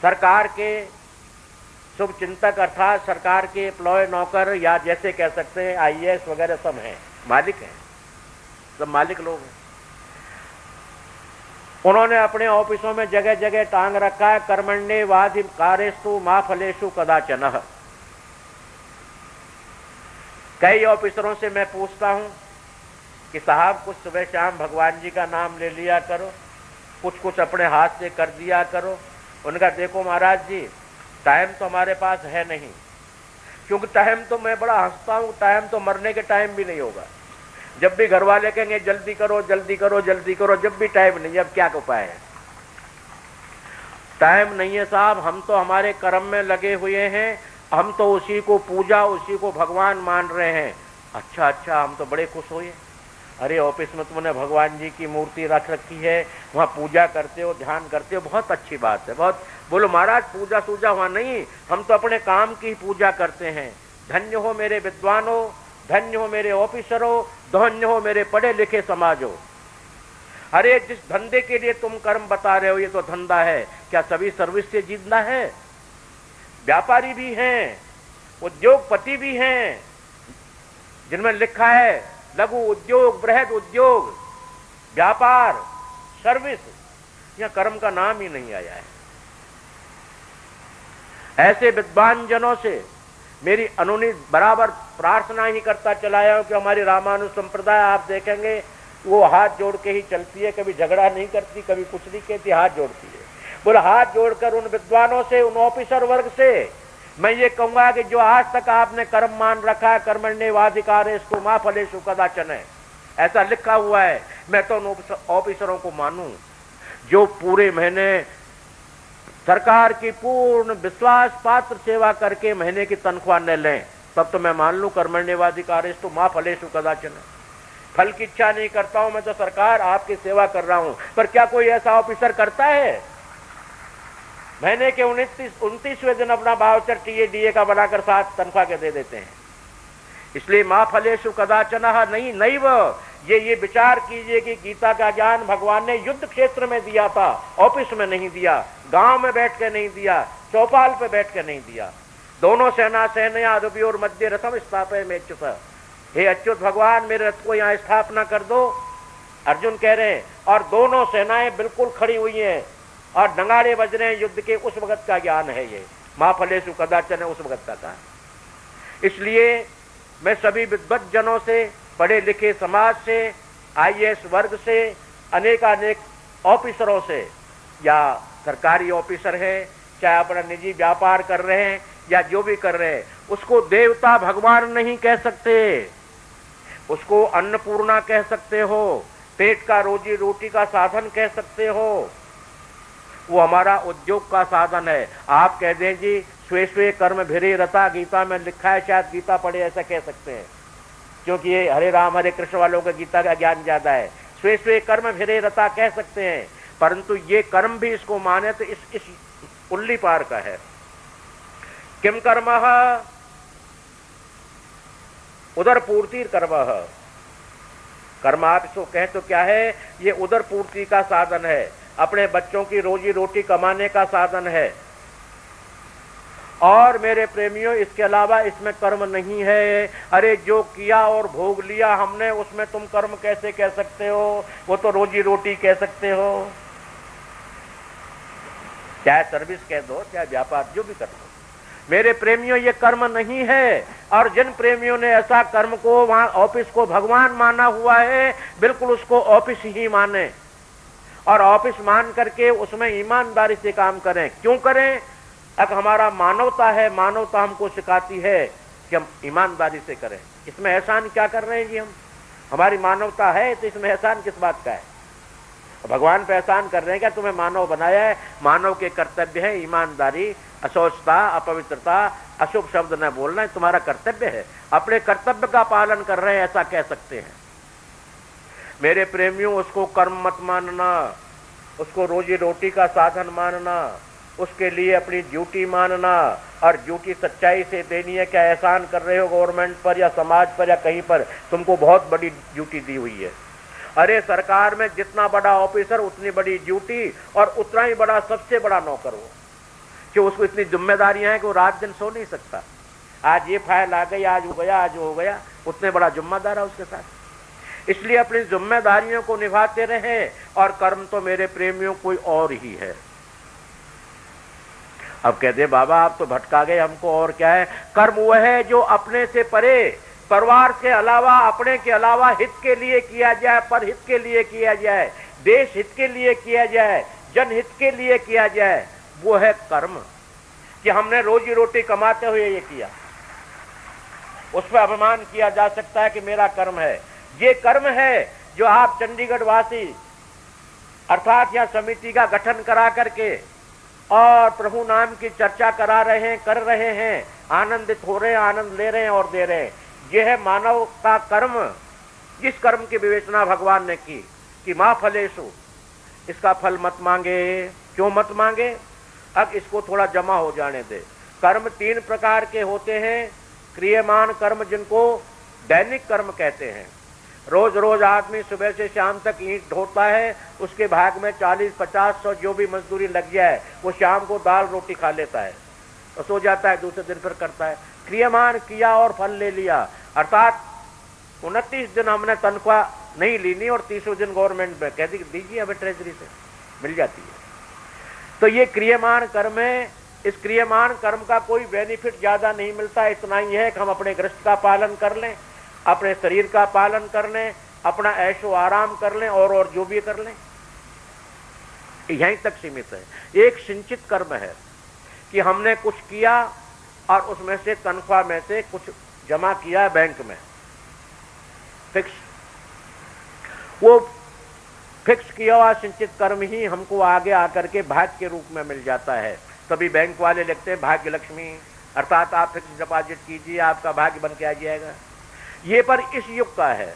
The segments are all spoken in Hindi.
सरकार के शुभ चिंतक अर्थात सरकार के एम्प्लॉय नौकर या जैसे कह सकते हैं आईएएस वगैरह सब हैं, मालिक हैं, सब मालिक लोग हैं। उन्होंने अपने ऑफिसों में जगह जगह टांग रखा है कर्मण्येवाधिकारेषु मा फलेषु कदाचन। कई ऑफिसरों से मैं पूछता हूं कि साहब कुछ सुबह शाम भगवान जी का नाम ले लिया करो, कुछ कुछ अपने हाथ से कर दिया करो। उनका देखो महाराज जी, टाइम तो हमारे पास है नहीं, क्योंकि टाइम तो मैं बड़ा हंसता हूं, टाइम तो मरने के टाइम भी नहीं होगा। जब भी घर वाले कहेंगे जल्दी करो जल्दी करो जल्दी करो, जब भी टाइम नहीं है, अब क्या उपाय है? टाइम नहीं है साहब, हम तो हमारे कर्म में लगे हुए हैं, हम तो उसी को पूजा, उसी को भगवान मान रहे हैं। अच्छा अच्छा, हम तो बड़े खुश हुए। अरे ऑफिस में तुमने भगवान जी की मूर्ति रख रखी है, वहाँ पूजा करते हो, ध्यान करते हो, बहुत अच्छी बात है, बहुत। बोलो महाराज पूजा सूजा वहाँ नहीं, हम तो अपने काम की पूजा करते हैं। धन्य हो मेरे विद्वानों, धन्य हो मेरे ऑफिसरों, धन्य हो मेरे पढ़े लिखे समाजों। अरे जिस धंधे के लिए तुम कर्म बता रहे हो, ये तो धंधा है, क्या सभी सर्विस से जिंदा है? व्यापारी भी हैं, उद्योगपति भी हैं, जिनमें लिखा है लघु उद्योग, बृहद उद्योग, व्यापार, सर्विस, यह कर्म का नाम ही नहीं आया है। ऐसे विद्वान जनों से मेरी अनुनित बराबर प्रार्थना ही करता चला आया हूं कि हमारी रामानुज संप्रदाय आप देखेंगे वो हाथ जोड़ के ही चलती है, कभी झगड़ा नहीं करती, कभी कुछ नहीं कहती, हाथ जोड़ती है। बोले हाथ जोड़कर उन विद्वानों से, उन ऑफिसर वर्ग से मैं ये कहूंगा कि जो आज तक आपने कर्म मान रखा है, कर्मण्येवाधिकारेषु मा फलेषु कदाचन है, ऐसा लिखा हुआ है, मैं तो उन ऑफिसरों को मानूं जो पूरे महीने सरकार की पूर्ण विश्वास पात्र सेवा करके महीने की तनख्वाह न लें, तब तो मैं मान लूं कर्मण्येवाधिकारेषु मा फलेषु कदाचन। फल की इच्छा नहीं करता हूं, मैं तो सरकार आपकी सेवा कर रहा हूं। पर क्या कोई ऐसा ऑफिसर करता है? महीने के 29वें दिन अपना वाउचर टीए का बनाकर 7 तनख्वाह के दे देते हैं। इसलिए मां फलेषु कदाचन नहीं, ये विचार कीजिए कि गीता का ज्ञान भगवान ने युद्ध क्षेत्र में दिया था, ऑफिस में नहीं दिया, गांव में बैठ के नहीं दिया, चौपाल पे बैठ के नहीं दिया। दोनों सेना सेनया और मध्य रथम स्थापय में अच्युत, हे अच्युत भगवान मेरे रथ को यहाँ स्थापना कर दो, अर्जुन कह रहे हैं। और दोनों सेनाएं बिल्कुल खड़ी हुई हैं और नगाड़े बज रहे हैं, युद्ध के उस वक्त का ज्ञान है ये, मां फलेषु कदाचन है उस वक्त का था। इसलिए मैं सभी विद्वत जनों से, पढ़े लिखे समाज से, आईएएस वर्ग से, अनेकानेक ऑफिसरों से, या सरकारी ऑफिसर है, चाहे अपना निजी व्यापार कर रहे हैं या जो भी कर रहे हैं, उसको देवता भगवान नहीं कह सकते, उसको अन्नपूर्णा कह सकते हो, पेट का रोजी रोटी का साधन कह सकते हो, वो हमारा उद्योग का साधन है। आप कह दें जी स्वे स्वे कर्म भिरे रता, गीता में लिखा है, शायद गीता पढ़े ऐसा कह सकते हैं, क्योंकि ये हरे राम हरे कृष्ण वालों का गीता का ज्ञान ज्यादा है। स्वे स्वे कर्म भिरे रता कह सकते हैं, परंतु ये कर्म भी इसको माने तो इस उल्ली पार का है। किम कर्म उदर पूर्ति कर्म, कर्म आप इसको कहें तो क्या है? ये उदर पूर्ति का साधन है, अपने बच्चों की रोजी रोटी कमाने का साधन है। और मेरे प्रेमियों इसके अलावा इसमें कर्म नहीं है। अरे जो किया और भोग लिया हमने, उसमें तुम कर्म कैसे कह सकते हो? वो तो रोजी रोटी कह सकते हो, चाहे सर्विस कह दो, चाहे व्यापार, जो भी कर दो। मेरे प्रेमियों ये कर्म नहीं है। और जिन प्रेमियों ने ऐसा कर्म को, वहां ऑफिस को भगवान माना हुआ है, बिल्कुल उसको ऑफिस ही माने और ऑफिस मान करके उसमें ईमानदारी से काम करें। क्यों करें? अब हमारा मानवता है, मानवता हमको सिखाती है कि हम ईमानदारी से करें। इसमें एहसान क्या कर रहे हैं जी हम? हमारी मानवता है तो इसमें एहसान किस बात का है? भगवान पे एहसान कर रहे हैं क्या? तुम्हें मानव बनाया है, मानव के कर्तव्य है ईमानदारी, अशौचता, अपवित्रता, अशुभ शब्द न बोलना, तुम्हारा कर्तव्य है। अपने कर्तव्य का पालन कर रहे हैं, ऐसा कह सकते हैं। मेरे प्रेमियों उसको कर्म मत मानना, उसको रोजी रोटी का साधन मानना, उसके लिए अपनी ड्यूटी मानना, और ड्यूटी सच्चाई से देनी है। क्या एहसान कर रहे हो गवर्नमेंट पर या समाज पर या कहीं पर? तुमको बहुत बड़ी ड्यूटी दी हुई है। अरे सरकार में जितना बड़ा ऑफिसर उतनी बड़ी ड्यूटी और उतना ही बड़ा सबसे बड़ा नौकर हो। कि उसको इतनी जिम्मेदारियां हैं कि वो रात दिन सो नहीं सकता। आज ये फाइल आ गई, आज हो गया, आज हो गया, उतने बड़ा जिम्मेदार है उसके साथ। इसलिए अपनी जिम्मेदारियों को निभाते रहें। और कर्म तो मेरे प्रेमियों कोई और ही है। अब कहते बाबा आप तो भटका गए, हमको और क्या है? कर्म वह है जो अपने से परे, परिवार के अलावा, अपने के अलावा हित के लिए किया जाए, पर हित के लिए किया जाए, देश हित के लिए किया जाए, जनहित के लिए किया जाए, वो है कर्म। कि हमने रोजी रोटी कमाते हुए ये किया, उस पर अभिमान किया जा सकता है कि मेरा कर्म है। ये कर्म है जो आप चंडीगढ़ वासी अर्थात यह समिति का गठन करा करके और प्रभु नाम की चर्चा करा रहे हैं, कर रहे हैं, आनंदित हो रहे हैं, आनंद ले रहे हैं और दे रहे हैं। यह है मानव का कर्म। जिस कर्म की विवेचना भगवान ने की कि मां फलेषु, इसका फल मत मांगे। क्यों मत मांगे? अब इसको थोड़ा जमा हो जाने दे। कर्म 3 प्रकार के होते हैं। क्रियमान कर्म, जिनको दैनिक कर्म कहते हैं। रोज रोज आदमी सुबह से शाम तक ईंट ढोता है, उसके भाग में 40, 50, 100 जो भी मजदूरी लग जाए, वो शाम को दाल रोटी खा लेता है और सो जाता है, दूसरे दिन फिर करता है। क्रियमान किया और फल ले लिया, अर्थात 29 दिन हमने तनख्वाह नहीं लेनी और 30वें दिन गवर्नमेंट में कहती दीजिए हमें ट्रेजरी से मिल जाती है। तो ये क्रियमान कर्म है। इस क्रियमान कर्म का कोई बेनिफिट ज्यादा नहीं मिलता। इतना ही है कि हम अपने गृहस्थ का पालन कर लें, अपने शरीर का पालन कर लें, अपना ऐशो आराम कर लें और जो भी कर लें, यहीं तक सीमित है। एक सिंचित कर्म है कि हमने कुछ किया और उसमें से तनख्वाह में से कुछ जमा किया बैंक में, फिक्स। वो फिक्स किया हुआ सिंचित कर्म ही हमको आगे आकर के भाग्य के रूप में मिल जाता है। तभी बैंक वाले लिखते हैं भाग्य लक्ष्मी, अर्थात आप फिक्स डिपॉजिट कीजिए, आपका भाग्य बन के आ जाएगा। ये पर इस युग का है,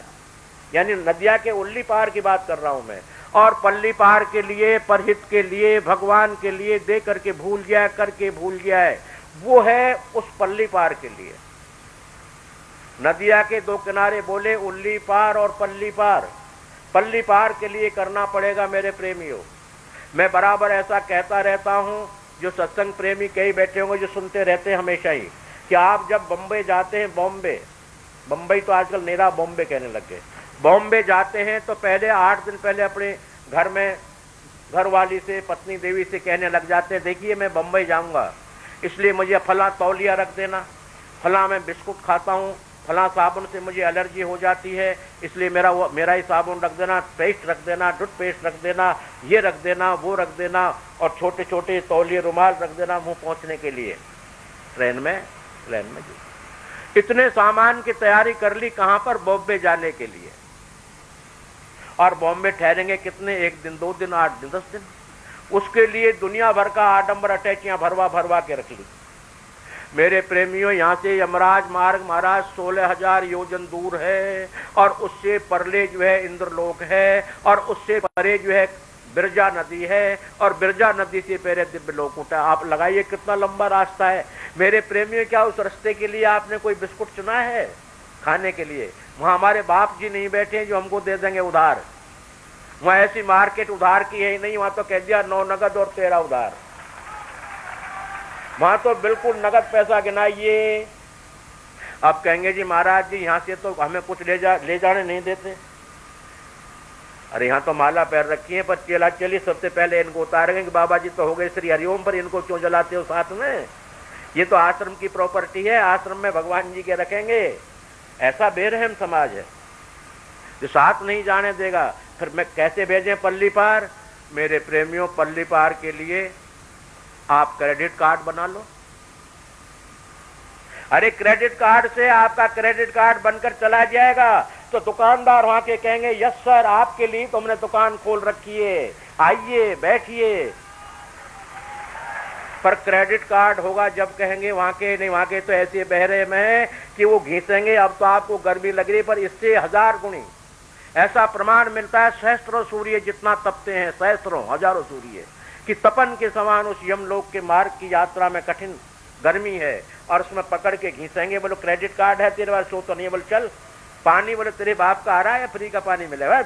यानी नदिया के उल्ली पार की बात कर रहा हूं मैं। और पल्ली पार के लिए, परहित के लिए, भगवान के लिए दे करके भूल जाए, करके भूल जाए, वो है उस पल्ली पार के लिए। नदिया के 2 किनारे बोले उल्ली पार और पल्ली पार। पल्ली पार के लिए करना पड़ेगा मेरे प्रेमियों। मैं बराबर ऐसा कहता रहता हूं, जो सत्संग प्रेमी कई बैठे होंगे जो सुनते रहते हैं हमेशा ही, कि आप जब बम्बई जाते हैं, बम्बई तो आजकल नेरा बॉम्बे कहने लग गए, बॉम्बे जाते हैं तो पहले 8 दिन पहले अपने घर में घरवाली से, पत्नी देवी से कहने लग जाते हैं, देखिए मैं बम्बई जाऊंगा, इसलिए मुझे फला तौलिया रख देना, फला मैं बिस्कुट खाता हूँ, फला साबुन से मुझे एलर्जी हो जाती है, इसलिए मेरा ही साबुन रख देना, पेस्ट रख देना, टूथपेस्ट रख देना, ये रख देना, वो रख देना, और छोटे छोटे तौलिए रुमाल रख देना मुंह पहुंचने के लिए। ट्रेन में इतने सामान की तैयारी कर ली, कहां पर? बॉम्बे जाने के लिए। और बॉम्बे ठहरेंगे कितने? 1 दिन, 2 दिन, 8 दिन, 10 दिन। उसके लिए दुनिया भर का आडंबर अटैचियां भरवा के रख ली। मेरे प्रेमियों, यहां से यमराज मार्ग महाराज 16,000 योजन दूर है, और उससे परले जो है इंद्रलोक है, और उससे परे जो है बिरजा नदी है, और बिरजा नदी से पहले दिव्य लोक उठा। आप लगाइए कितना लंबा रास्ता है। मेरे प्रेमियों, क्या उस रास्ते के लिए आपने कोई बिस्कुट चुना है खाने के लिए? वहां हमारे बाप जी नहीं बैठे जो हमको दे देंगे उधार। वहां ऐसी मार्केट उधार की है ही नहीं। वहां तो कह दिया 9 नगद और 13 उधार। वहां तो बिल्कुल नगद पैसा गिनाइए। आप कहेंगे जी महाराज जी यहां से तो हमें कुछ ले जाने नहीं देते। अरे यहाँ तो माला पैर रखी है, पर चेला चली सबसे पहले इनको उतारेंगे कि बाबा जी तो हो गए श्री हरिओम, पर इनको क्यों जलाते हो साथ में? ये तो आश्रम की प्रॉपर्टी है, आश्रम में भगवान जी के रखेंगे। ऐसा बेरहम समाज है जो साथ नहीं जाने देगा। फिर मैं कैसे भेजें पल्ली पार? मेरे प्रेमियों, पल्ली पार के लिए आप क्रेडिट कार्ड बना लो। अरे क्रेडिट कार्ड से आपका क्रेडिट कार्ड बनकर चला जाएगा तो दुकानदार वहां के कहेंगे यस सर, आपके लिए तो हमने दुकान खोल रखी है, आइए बैठिए। पर क्रेडिट कार्ड होगा जब कहेंगे वहां के नहीं, वहां के तो ऐसे बहरे में है कि वो घीसेंगे अब तो आपको गर्मी लग रही, पर इससे 1000 गुणी ऐसा प्रमाण मिलता है। सहस्त्रों सूर्य जितना तपते हैं, सहस्त्रों हजारों सूर्य कि तपन के समान उस यमलोक के मार्ग की यात्रा में कठिन गर्मी है, और उसमें पकड़ के घीसेंगे। बोलो क्रेडिट कार्ड है तेरे पास, सो तो नहीं, बोले चल पानी, बोले तेरे बाप का आ रहा है, फ्री का पानी मिलेगा,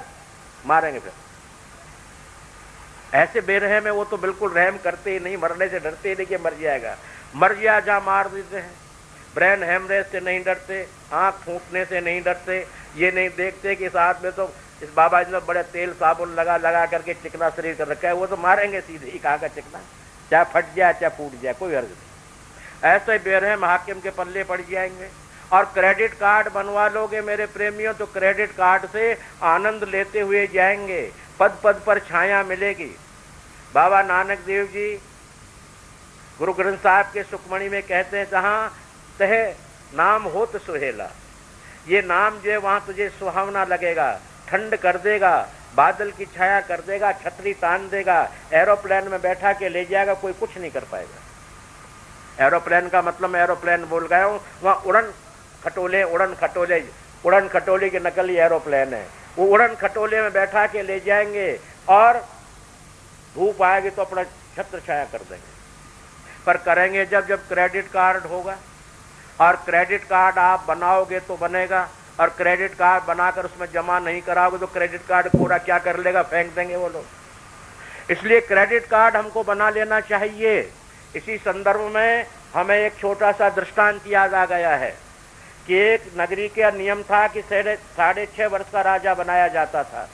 मारेंगे। फिर ऐसे बेरहम है, वो तो बिल्कुल रहम करते ही नहीं, मरने से डरते ही नहीं कि मर जाएगा। मर गया जहाँ मार देते हैं। ब्रेन हेमरेज से नहीं डरते, आंख फूटने से नहीं डरते, ये नहीं देखते कि साथ में तो इस बाबा जी ने बड़े तेल साबुन लगा लगा करके चिकना शरीर कर रखा है, वो तो मारेंगे सीधे ही, कहाँ का चिकना, चाहे फट जाए चाहे फूट जाए, कोई अर्ज नहीं। ऐसे बेरहम हाकिम के पल्ले पड़ जाएंगे। और क्रेडिट कार्ड बनवा लोगे मेरे प्रेमियों, तो क्रेडिट कार्ड से आनंद लेते हुए जाएंगे, पद पद पर छाया मिलेगी। बाबा नानक देव जी गुरु ग्रंथ साहब के सुखमणि में कहते हैं, जहां तह नाम हो तो सुहेला, ये नाम जो है वहां तुझे सुहावना लगेगा, ठंड कर देगा, बादल की छाया कर देगा, छतरी तान देगा, एरोप्लेन में बैठा के ले जाएगा, कोई कुछ नहीं कर पाएगा। एरोप्लेन का मतलब मैं एरोप्लेन बोल गया हूं, वहां उड़न खटोले की नकली एरोप्लेन है, वो उड़न खटोले में बैठा के ले जाएंगे और धूप आएगी तो अपना छत्र छाया कर देंगे। पर करेंगे जब जब क्रेडिट कार्ड होगा, और क्रेडिट कार्ड आप बनाओगे तो बनेगा, और क्रेडिट कार्ड बनाकर उसमें जमा नहीं कराओगे तो क्रेडिट कार्ड पूरा क्या कर लेगा, फेंक देंगे वो लोग। इसलिए क्रेडिट कार्ड हमको बना लेना चाहिए। इसी संदर्भ में हमें एक छोटा सा दृष्टांत याद आ गया है कि एक नगरी का नियम था कि 6.5 वर्ष का राजा बनाया जाता था।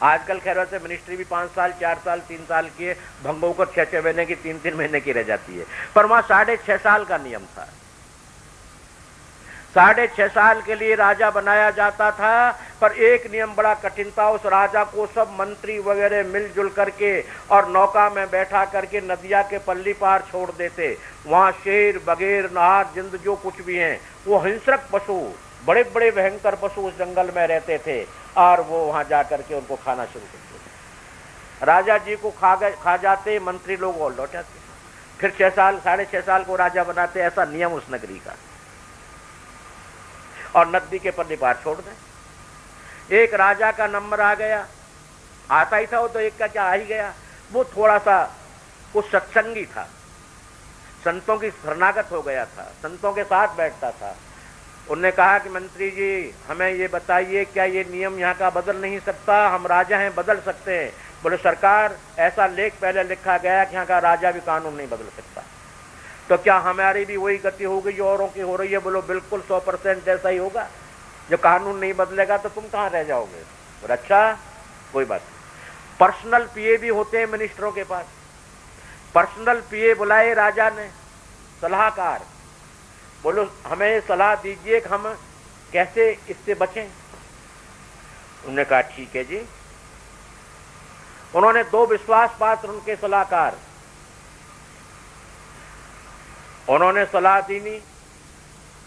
आजकल खैर वैसे मिनिस्ट्री भी 5 साल 4 साल 3 साल की है, भंगों को 6 महीने की 3 महीने की रह जाती है, पर वहां 6.5 साल का नियम था। 6.5 साल के लिए राजा बनाया जाता था, पर एक नियम बड़ा कठिन था। उस राजा को सब मंत्री वगैरह मिलजुल करके और नौका में बैठा करके नदिया के पल्ली पार छोड़ देते। वहां शेर बगैर नार जिंद जो कुछ भी हैं, वो हिंसक पशु, बड़े बड़े भयंकर पशु उस जंगल में रहते थे, और वो वहां जाकर के उनको खाना शुरू करते। राजा जी को खा जाते, मंत्री लोग और लौट जाते। फिर 6.5 साल को राजा बनाते, ऐसा नियम उस नगरी का, और नदी के पल्ली पार छोड़ दें। एक राजा का नंबर आ गया, आता ही था वो तो, एक का क्या आ ही गया। वो थोड़ा सा कुछ सत्संगी था, संतों की शरणागत हो गया था, संतों के साथ बैठता था। उनने कहा कि मंत्री जी हमें ये बताइए, क्या ये नियम यहाँ का बदल नहीं सकता, हम राजा हैं बदल सकते हैं। बोले सरकार ऐसा लेख पहले लिखा गया कि यहाँ का राजा भी कानून नहीं बदल सकता, तो क्या हमारी भी वही गति होगी जो औरों की हो रही है। बोलो बिल्कुल 100% ऐसा ही होगा, जो कानून नहीं बदलेगा तो तुम कहाँ रह जाओगे। बोले अच्छा कोई बात नहीं। पर्सनल पीए भी होते हैं मिनिस्टरों के पास। पर्सनल पीए बुलाए राजा ने, सलाहकार, बोलो हमें सलाह दीजिए कि हम कैसे इससे बचें। उन्होंने कहा ठीक है जी। उन्होंने 2 विश्वास पात्र उनके सलाहकार, उन्होंने सलाह दी नहीं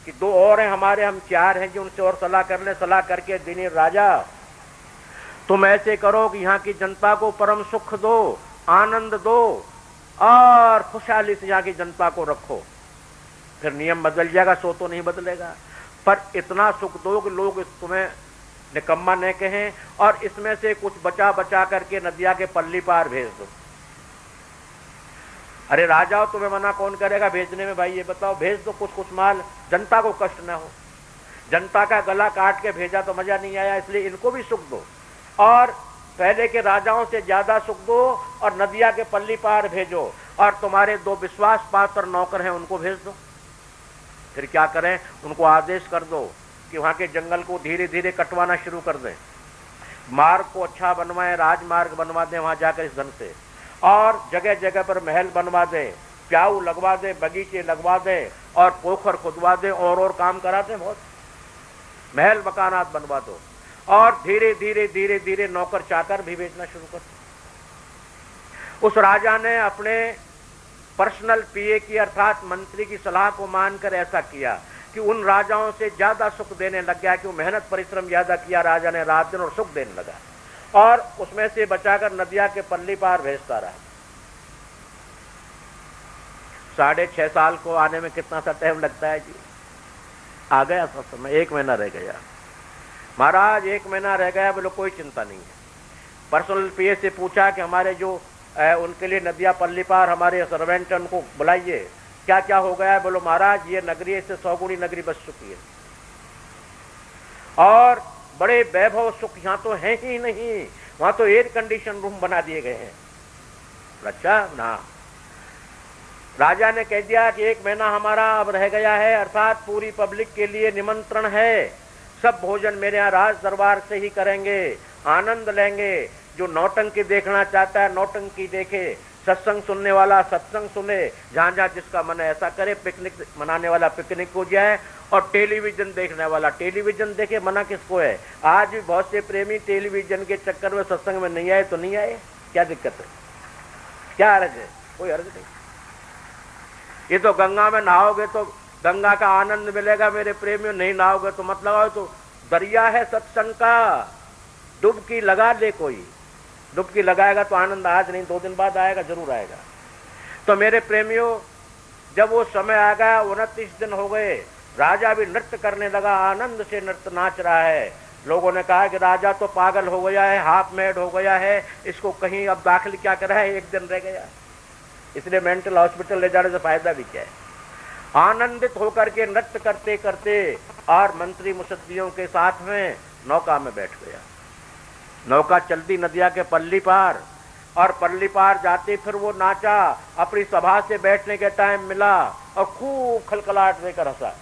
कि 2 और हैं हमारे, हम 4 हैं जी, उनसे और सलाह कर ले। सलाह करके दीनी, राजा तुम ऐसे करो कि यहाँ की जनता को परम सुख दो, आनंद दो, और खुशहाली से यहाँ की जनता को रखो, फिर नियम बदल जाएगा। सो तो नहीं बदलेगा, पर इतना सुख दो कि लोग तुम्हें निकम्मा न कहें, और इसमें से कुछ बचा बचा करके नदिया के पल्ली पार भेज दो। अरे राजाओ तुम्हें मना कौन करेगा भेजने में, भाई ये बताओ, भेज दो कुछ कुछ माल, जनता को कष्ट ना हो। जनता का गला काट के भेजा तो मजा नहीं आया, इसलिए इनको भी सुख दो, और पहले के राजाओं से ज्यादा सुख दो, और नदिया के पल्ली पार भेजो, और तुम्हारे 2 विश्वास पात्र नौकर हैं उनको भेज दो। फिर क्या करें, उनको आदेश कर दो कि वहां के जंगल को धीरे धीरे कटवाना शुरू कर दें, मार्ग को अच्छा बनवाएं, राजमार्ग बनवा दें वहां जाकर इस ढंग से, और जगह जगह पर महल बनवा दें, प्याऊ लगवा दें, बगीचे लगवा दें, और पोखर खुदवा दें, और काम करा दें, बहुत महल मकानात बनवा दो, और धीरे धीरे धीरे धीरे नौकर चाकर भी भेजना शुरू कर दो। उस राजा ने अपने पर्सनल पीए की अर्थात मंत्री की सलाह को मानकर ऐसा किया कि उन राजाओं से ज्यादा सुख देने लग गया, कि वो मेहनत परिश्रम ज्यादा किया राजा ने रात दिन, और सुख देने लगा, और उसमें से बचाकर नदिया के पल्ली पार भेजता रहा। 6.5 साल को आने में कितना सा टाइम लगता है जी। आ गया सब समय, 1 महीना रह गया। महाराज 1 महीना रह गया, बोलो कोई चिंता नहीं है। पर्सनल पीए से पूछा कि हमारे जो उनके लिए नदिया पल्ली पार हमारे सर्वेंट हैं, उनको बुलाइए, क्या क्या हो गया है। बोलो महाराज ये नगरी इससे 100 गुनी नगरी बच चुकी है, और बड़े वैभव सुख यहाँ तो है ही नहीं, वहां तो एयर कंडीशन रूम बना दिए गए हैं। अच्छा ना, राजा ने कह दिया कि 1 महीना हमारा अब रह गया है, अर्थात पूरी पब्लिक के लिए निमंत्रण है, सब भोजन मेरे यहाँ राज दरबार से ही करेंगे, आनंद लेंगे। जो नौटंकी देखना चाहता है नौटंकी देखे, सत्संग सुनने वाला सत्संग सुने, जहां जहां जिसका मन है ऐसा करे, पिकनिक मनाने वाला पिकनिक हो जाए, और टेलीविजन देखने वाला टेलीविजन देखे। मना किसको है? आज भी बहुत से प्रेमी टेलीविजन के चक्कर में सत्संग में नहीं आए तो नहीं आए, क्या दिक्कत है, क्या अर्ज है? कोई अर्ज नहीं। ये तो गंगा में नहाओगे तो गंगा का आनंद मिलेगा मेरे प्रेमियों, नहीं नहाओगे तो मत लगाओ। तो दरिया है सत्संग का, डुबकी लगा ले कोई, डुबकी लगाएगा तो आनंद आज नहीं 2 दिन बाद आएगा, जरूर आएगा। तो मेरे प्रेमियों, जब वो समय आ गया, 29 दिन हो गए, राजा भी नृत्य करने लगा, आनंद से नृत्य नाच रहा है। लोगों ने कहा कि राजा तो पागल हो गया है, हाफ मैड हो गया है, इसको कहीं अब दाखिल क्या करा है, 1 दिन रह गया, इसलिए मेंटल हॉस्पिटल ले जाने से फायदा भी क्या है। आनंदित होकर के नृत्य करते करते और मंत्री मुसद्दियों के साथ में नौका में बैठ गया। नौका चलती नदिया के पल्ली पार, और पल्ली पार जाते फिर वो नाचा, अपनी सभा से बैठने के टाइम मिला और खूब खलखलाहट देकर हंसा।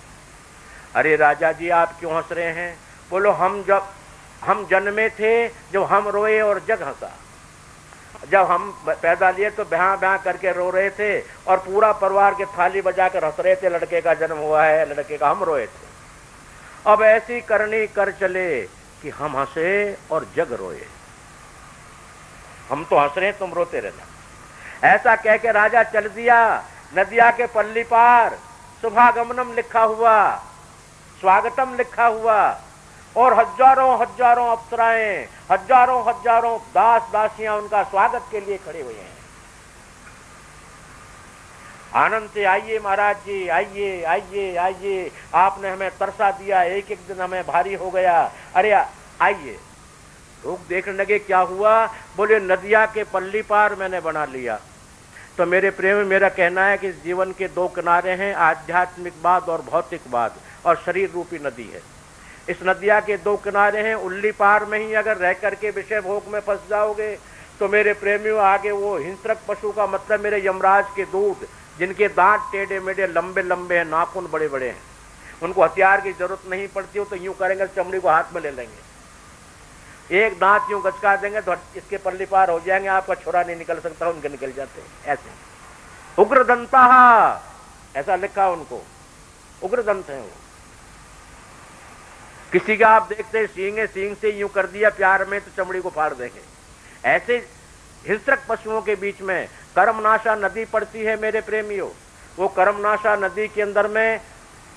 अरे राजा जी आप क्यों हंस रहे हैं? बोलो हम जन्मे थे जब हम रोए और जग हंसा। जब हम पैदा लिए तो ब्याह ब्याह करके रो रहे थे और पूरा परिवार के थाली बजाकर हंस रहे थे, लड़के का जन्म हुआ है, लड़के का, हम रोए थे। अब ऐसी करनी कर चले कि हम हंसे और जग रोए। हम तो हंस रहे हैं, तुम रोते रहना। ऐसा कह के राजा चल दिया। नदिया के पल्ली पार शुभागमनम लिखा हुआ, स्वागतम लिखा हुआ, और हजारों हजारों अप्सराएं, हजारों हजारों दास दासियां उनका स्वागत के लिए खड़े हुए हैं। आनंद से आइए महाराज जी, आइए आइए आइए, आपने हमें तरसा दिया, एक एक दिन हमें भारी हो गया, अरे आइए। लोग देखने लगे क्या हुआ? बोले नदिया के पल्ली पार मैंने बना लिया। तो मेरे प्रेम, मेरा कहना है कि जीवन के 2 किनारे हैं, आध्यात्मिकवाद और भौतिकवाद, और शरीर रूपी नदी है। इस नदिया के 2 किनारे हैं, उल्ली पार में ही अगर रह करके विषय भोग में फंस जाओगे तो मेरे प्रेमियों आगे वो हिंसक पशु का मतलब मेरे यमराज के दूत, जिनके दांत टेढ़े मेढ़े लंबे लंबे हैं, नाखून बड़े बड़े हैं, उनको हथियार की जरूरत नहीं पड़ती हो तो यूं करेंगे, चमड़ी को हाथ में ले लेंगे, एक दांत यूं गचका देंगे तो इसके पल्ली पार हो जाएंगे, आपका छोरा नहीं निकल सकता, उनके निकल जाते हैं। ऐसे उग्रदंता, ऐसा लिखा उनको, उग्रदंत है वो। किसी का आप देखते हैं सींग से यूं कर दिया प्यार में तो चमड़ी को फाड़ देंगे। ऐसे हिंसक पशुओं के बीच में कर्मनाशा नदी पड़ती है मेरे प्रेमियों। वो कर्मनाशा नदी के अंदर में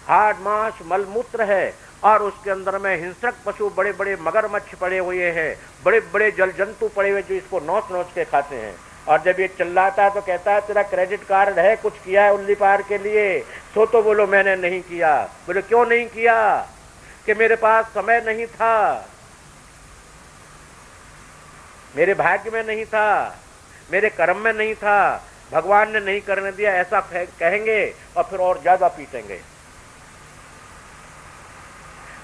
हाड़ मांस मलमूत्र है, और उसके अंदर में हिंसक पशु बड़े बड़े मगरमच्छ पड़े हुए हैं, बड़े बड़े जल जंतु पड़े हुए जो इसको नोच नोच के खाते हैं। और जब ये चिल्लाता है तो कहता है तेरा क्रेडिट कार्ड है, कुछ किया है उल्ली पार के लिए? तो बोलो मैंने नहीं किया। बोले क्यों नहीं किया? कि मेरे पास समय नहीं था, मेरे भाग्य में नहीं था, मेरे कर्म में नहीं था, भगवान ने नहीं करने दिया, ऐसा कहेंगे और फिर और ज्यादा पीटेंगे।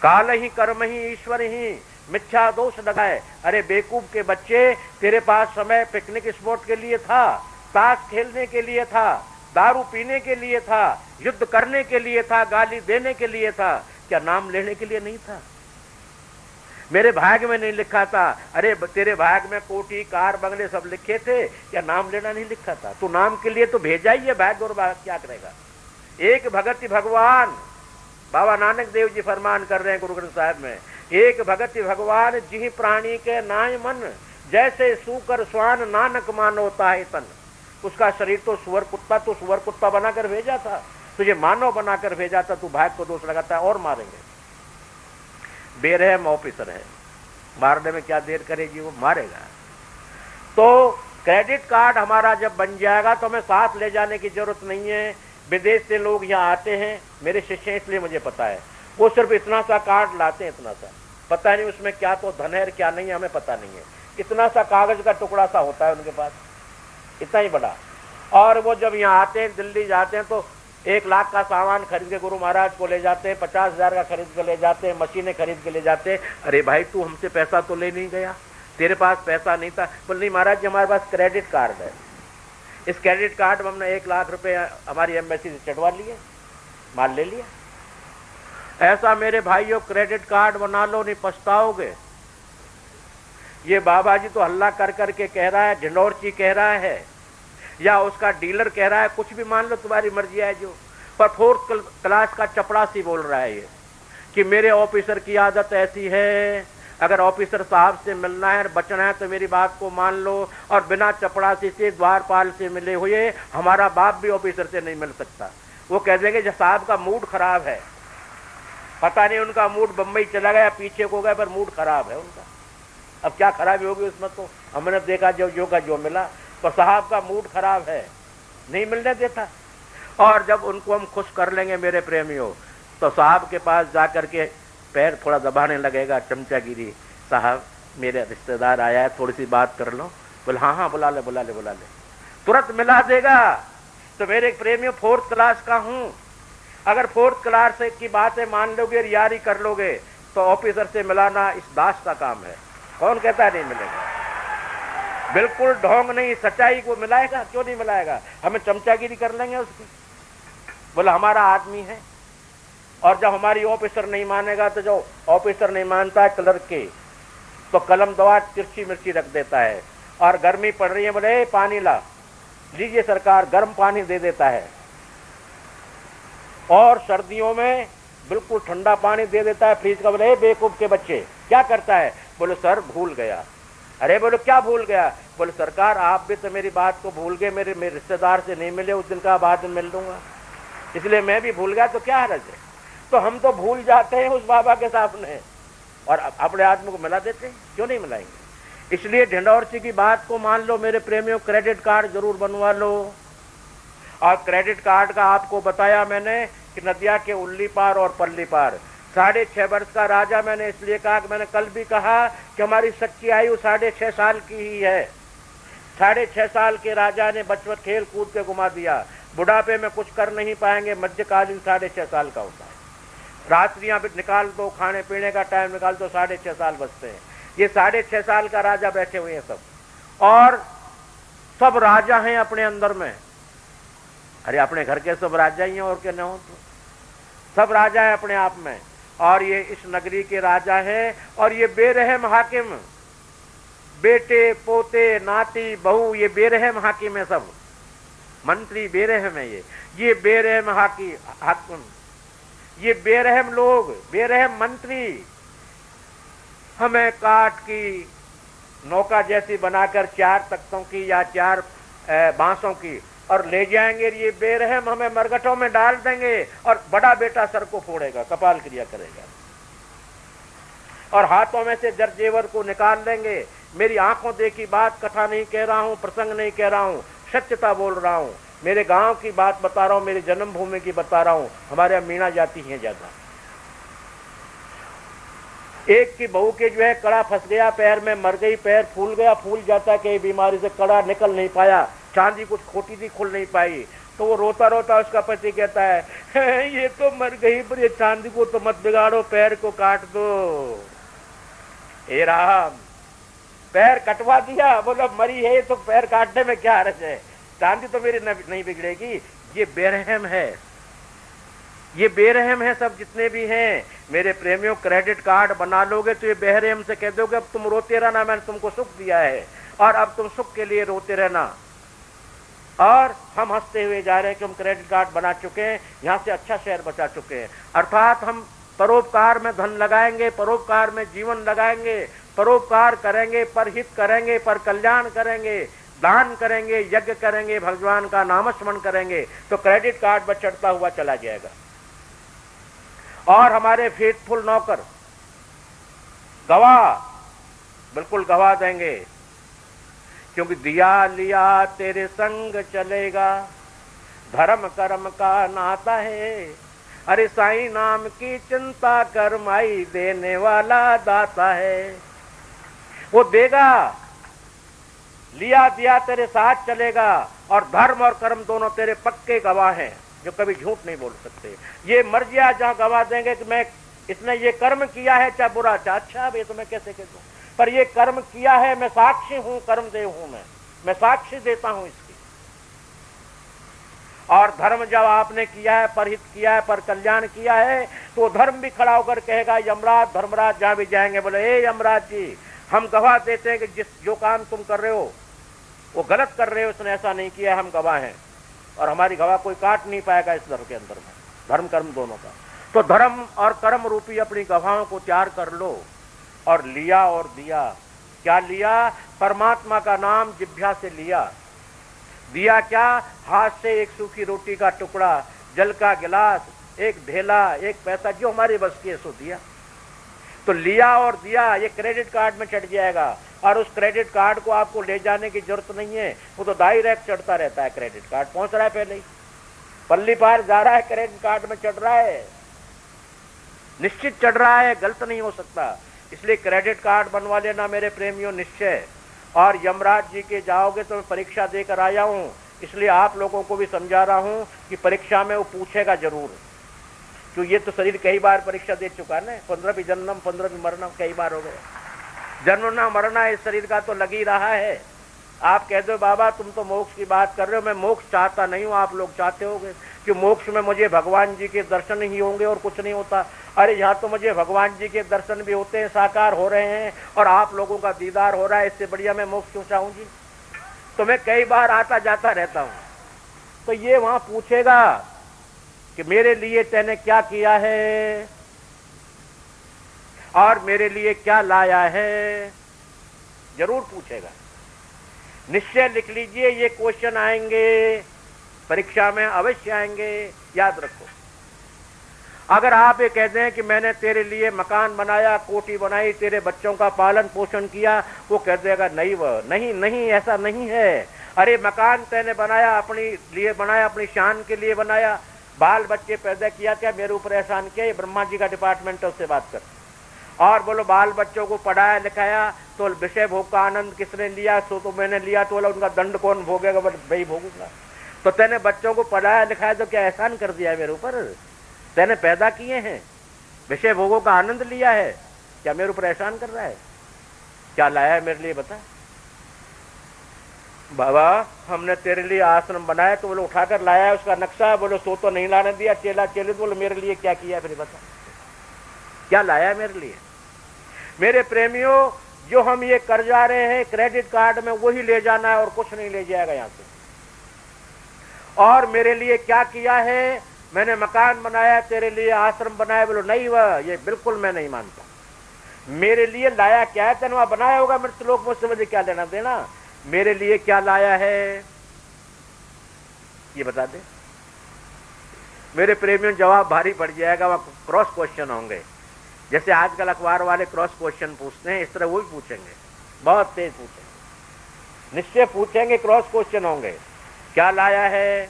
काल ही कर्म ही ईश्वर ही मिथ्या दोष लगाए। अरे बेवकूफ के बच्चे, तेरे पास समय पिकनिक स्पॉट के लिए था, ताश खेलने के लिए था, दारू पीने के लिए था, युद्ध करने के लिए था, गाली देने के लिए था, क्या नाम लेने के लिए नहीं था? मेरे भाग्य में नहीं लिखा था। अरे तेरे भाग्य में कोठी कार बंगले सब लिखे थे, क्या नाम लेना नहीं लिखा था? तो नाम के लिए तो भेजा ही है, भाग्य और भाग्य क्या करेगा? एक भगति भगवान, बाबा नानक देव जी फरमान कर रहे हैं गुरु ग्रंथ साहिब में, एक भगति भगवान जिहि प्राणी के नाय मन, जैसे सूकर स्वान नानक मानवता है तन। उसका शरीर तो सुअर कुत्ता बनाकर भेजा था, तुझे मानव बनाकर भेजा था, तू भाग्य को दोष लगाता है और मारेंगे। बेरहम ऑफिसर है, मारने में क्या देर करेगी, वो मारेगा। तो क्रेडिट कार्ड हमारा जब बन जाएगा तो हमें साथ ले जाने की जरूरत नहीं है। विदेश से लोग यहाँ आते हैं, मेरे शिष्य हैं इसलिए मुझे पता है, वो सिर्फ इतना सा कार्ड लाते हैं, इतना सा, पता नहीं उसमें क्या तो धन है क्या नहीं है, हमें पता नहीं है। इतना सा कागज का टुकड़ा सा होता है उनके पास, इतना ही बड़ा। और वो जब यहाँ आते हैं, दिल्ली जाते हैं तो 1 लाख का सामान खरीद के गुरु महाराज को ले जाते हैं, 50,000 का खरीद के ले जाते हैं, मशीनें खरीद के ले जाते हैं। अरे भाई तू हमसे पैसा तो ले नहीं गया, तेरे पास पैसा नहीं था? बोले नहीं महाराज जी, हमारे पास क्रेडिट कार्ड है, इस क्रेडिट कार्ड में हमने 1 लाख रुपए हमारी एम्बेसी से चढ़वा लिए, माल ले लिया। ऐसा मेरे भाइयों क्रेडिट कार्ड बना लो, नहीं पछताओगे। ये बाबा जी तो हल्ला कर करके कह रहा है, ढिंडोरची कह रहा है, या उसका डीलर कह रहा है, कुछ भी मान लो, तुम्हारी मर्जी है जो, पर 4th क्लास का चपड़ासी बोल रहा है ये कि मेरे ऑफिसर की आदत ऐसी है, अगर ऑफिसर साहब से मिलना है, बचना है तो मेरी बात को मान लो, और बिना चपड़ासी से, द्वारपाल से मिले हुए हमारा बाप भी ऑफिसर से नहीं मिल सकता। वो कह देंगे जब साहब का मूड खराब है, पता नहीं उनका मूड बम्बई चला गया, पीछे को गया, पर मूड खराब है उनका। अब क्या खराबी होगी उसमें, तो हमने देखा जो का जो मिला, तो साहब का मूड खराब है, नहीं मिलने देता। और जब उनको हम खुश कर लेंगे मेरे प्रेमियों, तो साहब के पास जाकर के पैर थोड़ा दबाने लगेगा, चमचागिरी, साहब मेरे रिश्तेदार आया है, थोड़ी सी बात कर लो। बोले हाँ हाँ बुला ले, तुरंत मिला देगा। तो मेरे प्रेमियों 4th क्लास का हूं, अगर 4th क्लास की बातें मान लोगे, यारी कर लोगे, तो ऑफिसर से मिलाना इस दास का काम है। कौन कहता है नहीं मिलेगा? बिल्कुल ढोंग नहीं, सच्चाई को मिलाएगा, क्यों नहीं मिलाएगा? हमें चमचागिरी कर लेंगे उसकी। बोला हमारा आदमी है, और जब हमारी ऑफिसर नहीं मानेगा, तो जो ऑफिसर नहीं मानता है क्लर्क के, तो कलम दवा तिरछी मिर्ची रख देता है। और गर्मी पड़ रही है, बोले पानी ला, लीजिए सरकार, गर्म पानी दे देता है। और सर्दियों में बिल्कुल ठंडा पानी दे देता है फ्रिज का। बोले बेवकूफ के बच्चे, क्या करता है? बोले सर भूल गया। अरे बोले क्या भूल गया? बोले सरकार आप भी तो मेरी बात को भूल गए, मेरे रिश्तेदार से नहीं मिले उस दिन का, बाद में मिल लूंगा, इसलिए मैं भी भूल गया, तो क्या हर्ज है? तो हम तो भूल जाते हैं उस बाबा के सामने, और अपने आदमी को मिला देते हैं, क्यों नहीं मिलाएंगे? इसलिए ढिंडोरची की बात को मान लो मेरे प्रेमियों, क्रेडिट कार्ड जरूर बनवा लो। और क्रेडिट कार्ड का आपको बताया मैंने कि नदिया के उल्ली पार और पल्ली पार, 6.5 वर्ष का राजा मैंने इसलिए कहा कि मैंने कल भी कहा कि हमारी सच्ची आयु 6.5 साल की ही है। 6.5 साल के राजा ने बचपन खेल कूद के घुमा दिया, बुढ़ापे में कुछ कर नहीं पाएंगे, मध्यकालीन 6.5 साल का होता है। रात्रियां भी निकाल दो, खाने पीने का टाइम निकाल दो, 6.5 साल बचते हैं। ये 6.5 साल का राजा बैठे हुए हैं सब, और सब राजा हैं अपने अंदर में। अरे अपने घर के सब राजा ही हैं, और क्या न हो, तो सब राजा है अपने आप में। और ये इस नगरी के राजा है, और ये बेरहम हाकिम, बेटे पोते नाती बहू, ये बेरहम हाकिम है, सब मंत्री बेरहम है। ये बेरहम हाकिम, ये बेरहम लोग, बेरहम मंत्री हमें काट की नौका जैसी बनाकर 4 तख्तों की या 4 बांसों की और ले जाएंगे। ये बेरहम हमें मरघटों में डाल देंगे, और बड़ा बेटा सर को फोड़ेगा, कपाल क्रिया करेगा, और हाथों में से जरजेवर को निकाल देंगे। मेरी आंखों देखी बात, कथा नहीं कह रहा हूं, प्रसंग नहीं कह रहा हूं, सत्यता बोल रहा हूं। मेरे गांव की बात बता रहा हूं, मेरी जन्मभूमि की बता रहा हूं। हमारे मीणा जाती हैं ज्यादा। एक की बहू के जो है कड़ा फंस गया पैर में, मर गई, पैर फूल गया, फूल जाता है कई बीमारी से, कड़ा निकल नहीं पाया, चांदी कुछ खोटी थी, खुल नहीं पाई, तो वो रोता रोता उसका पति कहता है ये तो मर गई, पर ये चांदी को तो मत बिगाड़ो, पैर को काट दो। हे राम, पैर कटवा दिया, बोलो मरी है तो पैर काटने में क्या हर्ज है, चांदी तो मेरी नहीं बिगड़ेगी। ये बेरहम है, ये बेरहम है सब जितने भी हैं। मेरे प्रेमियों, क्रेडिट कार्ड बना लोगे तो ये बेरहम से कह दोगे अब तुम रोते रहना, मैंने तुमको सुख दिया है, और अब तुम सुख के लिए रोते रहना। और हम हंसते हुए जा रहे हैं कि हम क्रेडिट कार्ड बना चुके हैं, यहां से अच्छा शहर बचा चुके हैं। अर्थात हम परोपकार में धन लगाएंगे, परोपकार में जीवन लगाएंगे, परोपकार करेंगे, परहित करेंगे, पर कल्याण करेंगे, दान करेंगे, यज्ञ करेंगे, भगवान का नामस्मरण करेंगे, तो क्रेडिट कार्ड पर चढ़ता हुआ चला जाएगा। और हमारे फेथफुल नौकर गवाह, बिल्कुल गवाह देंगे, क्योंकि दिया लिया तेरे संग चलेगा, धर्म कर्म का नाता है। अरे साईं नाम की चिंता कर, माई देने वाला दाता है। वो देगा, लिया दिया तेरे साथ चलेगा, और धर्म और कर्म दोनों तेरे पक्के गवाह हैं, जो कभी झूठ नहीं बोल सकते। ये मर्जिया जहां गवाह देंगे कि मैं इसने ये कर्म किया है, चाहे बुरा चाहे अच्छा, अब ये तो मैं कैसे कह दूं, पर ये कर्म किया है, मैं साक्षी हूं, कर्मदेव हूं, मैं साक्षी देता हूं इसकी। और धर्म जब आपने किया है, परहित किया है, पर कल्याण किया है, तो धर्म भी खड़ा होकर कहेगा यमराज धर्मराज जहां भी जाएंगे बोले ए यमराज जी, हम गवाह देते हैं कि जो काम तुम कर रहे हो वो गलत कर रहे हो, उसने ऐसा नहीं किया, हम गवाह हैं और हमारी गवाह कोई काट नहीं पाएगा इस धर्म के अंदर में, धर्म कर्म दोनों का। तो धर्म और कर्म रूपी अपनी गवाहों को तैयार कर लो। और लिया और दिया, क्या लिया? परमात्मा का नाम जिह्वा से लिया। दिया क्या? हाथ से एक सूखी रोटी का टुकड़ा, जल का गिलास, एक ढेला, एक पैसा, जो हमारे बस की है सो दिया। तो लिया और दिया ये क्रेडिट कार्ड में चढ़ जाएगा, और उस क्रेडिट कार्ड को आपको ले जाने की जरूरत नहीं है, वो तो डायरेक्ट चढ़ता रहता है। क्रेडिट कार्ड पहुंच रहा है, पहले ही पल्ली पार जा रहा है, क्रेडिट कार्ड में चढ़ रहा है, निश्चित चढ़ रहा है, गलत नहीं हो सकता। इसलिए क्रेडिट कार्ड बनवा लेना मेरे प्रेमियों निश्चय। और यमराज जी के जाओगे तो मैं परीक्षा देकर आया हूं, इसलिए आप लोगों को भी समझा रहा हूं कि परीक्षा में वो पूछेगा जरूर, क्योंकि ये तो शरीर कई बार परीक्षा दे चुका है ना, 15 भी जन्म 15 भी मरना कई बार हो गया। जन्मना मरना इस शरीर का तो लग ही रहा है। आप कह दो बाबा तुम तो मोक्ष की बात कर रहे हो, मैं मोक्ष चाहता नहीं हूं, आप लोग चाहते होंगे कि मोक्ष में मुझे भगवान जी के दर्शन ही होंगे और कुछ नहीं होता। अरे यहाँ तो मुझे भगवान जी के दर्शन भी होते हैं, साकार हो रहे हैं, और आप लोगों का दीदार हो रहा है, इससे बढ़िया मैं मोक्ष क्यों चाहूं जी? तो मैं कई बार आता जाता रहता हूं। तो ये वहां पूछेगा कि मेरे लिए तैने क्या किया है और मेरे लिए क्या लाया है, जरूर पूछेगा। निश्चय लिख लीजिए, ये क्वेश्चन आएंगे परीक्षा में, अवश्य आएंगे, याद रखो। अगर आप ये कहते हैं कि मैंने तेरे लिए मकान बनाया, कोठी बनाई, तेरे बच्चों का पालन पोषण किया, वो कह देगा नहीं, वह नहीं नहीं ऐसा नहीं है। अरे मकान तैने बनाया, अपने लिए बनाया, अपनी शान के लिए बनाया, बाल बच्चे पैदा किया, क्या मेरे ऊपर एहसान किया? ये ब्रह्मा जी का डिपार्टमेंट है, उससे बात कर। और बोलो बाल बच्चों को पढ़ाया लिखाया तो विषय भोग का आनंद किसने लिया? सो तो मैंने लिया। तो बोला उनका दंड कौन भोगेगा? बोले भाई भोगूंगा। तो तैने बच्चों को पढ़ाया लिखाया तो क्या एहसान कर दिया है मेरे ऊपर? तैने पैदा किए हैं, विषय भोगों का आनंद लिया है, क्या मेरे ऊपर एहसान कर रहा है? क्या लाया है मेरे लिए बता? बाबा हमने तेरे लिए आश्रम बनाया, तो बोलो उठाकर लाया है, उसका नक्शा है। बोलो सो तो नहीं लाने दिया, चेला चेले तो बोलो मेरे लिए क्या किया फिर बता, क्या लाया है मेरे लिए? मेरे प्रेमियों, जो हम ये कर जा रहे हैं क्रेडिट कार्ड में, वही ले जाना है और कुछ नहीं ले जाएगा यहां से। और मेरे लिए क्या किया है? मैंने मकान बनाया, तेरे लिए आश्रम बनाया। बोलो नहीं, वह ये बिल्कुल मैं नहीं मानता। मेरे लिए लाया क्या है? तेने वहां बनाया होगा, मृत लोग, मुझसे मुझे क्या लेना देना? मेरे लिए क्या लाया है ये बता दे। मेरे प्रेमियों, जवाब भारी पड़ जाएगा, वहां क्रॉस क्वेश्चन होंगे, जैसे आजकल अखबार वाले क्रॉस क्वेश्चन पूछते हैं, इस तरह वो भी पूछेंगे, बहुत तेज पूछेंगे, निश्चय पूछेंगे, क्रॉस क्वेश्चन होंगे। क्या लाया है?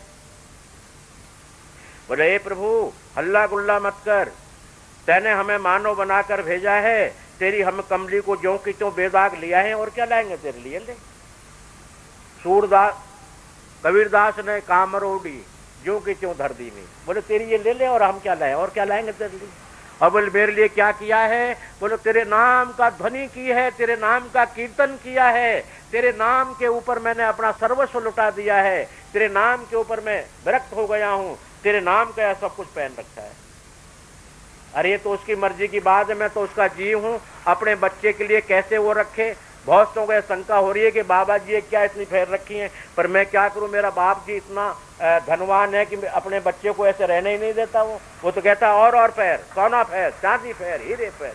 बोले हे प्रभु हल्ला गुल्ला मत कर, तैने हमें मानव बनाकर भेजा है, तेरी हम कमली को ज्यों की त्यों बेदाग लिया है, और क्या लाएंगे तेरे लिए? ले सूरदास कबीरदास ने कामरोडी ज्यों की त्यों धर दी नहीं। बोले तेरी ये ले ले, और हम क्या लाए? और क्या लाएंगे तेरे लिए? और बोले मेरे लिए क्या किया है? बोले तेरे नाम का ध्वनि की है, तेरे नाम का कीर्तन किया है, तेरे नाम के ऊपर मैंने अपना सर्वस्व लुटा दिया है, तेरे नाम के ऊपर मैं विरक्त हो गया हूं, तेरे नाम का सब कुछ पहन रखा है। अरे ये तो उसकी मर्जी की बात है, मैं तो उसका जीव हूं। अपने बच्चे के लिए कैसे वो रखे? बहुत लोगों को शंका हो रही है कि बाबा जी क्या इतनी फेर रखी है, पर मैं क्या करूं, मेरा बाप जी इतना धनवान है कि अपने बच्चे को ऐसे रहने ही नहीं देता। वो तो कहता और पैर, सोना पैर, चांदी पैर, हीरे पैर,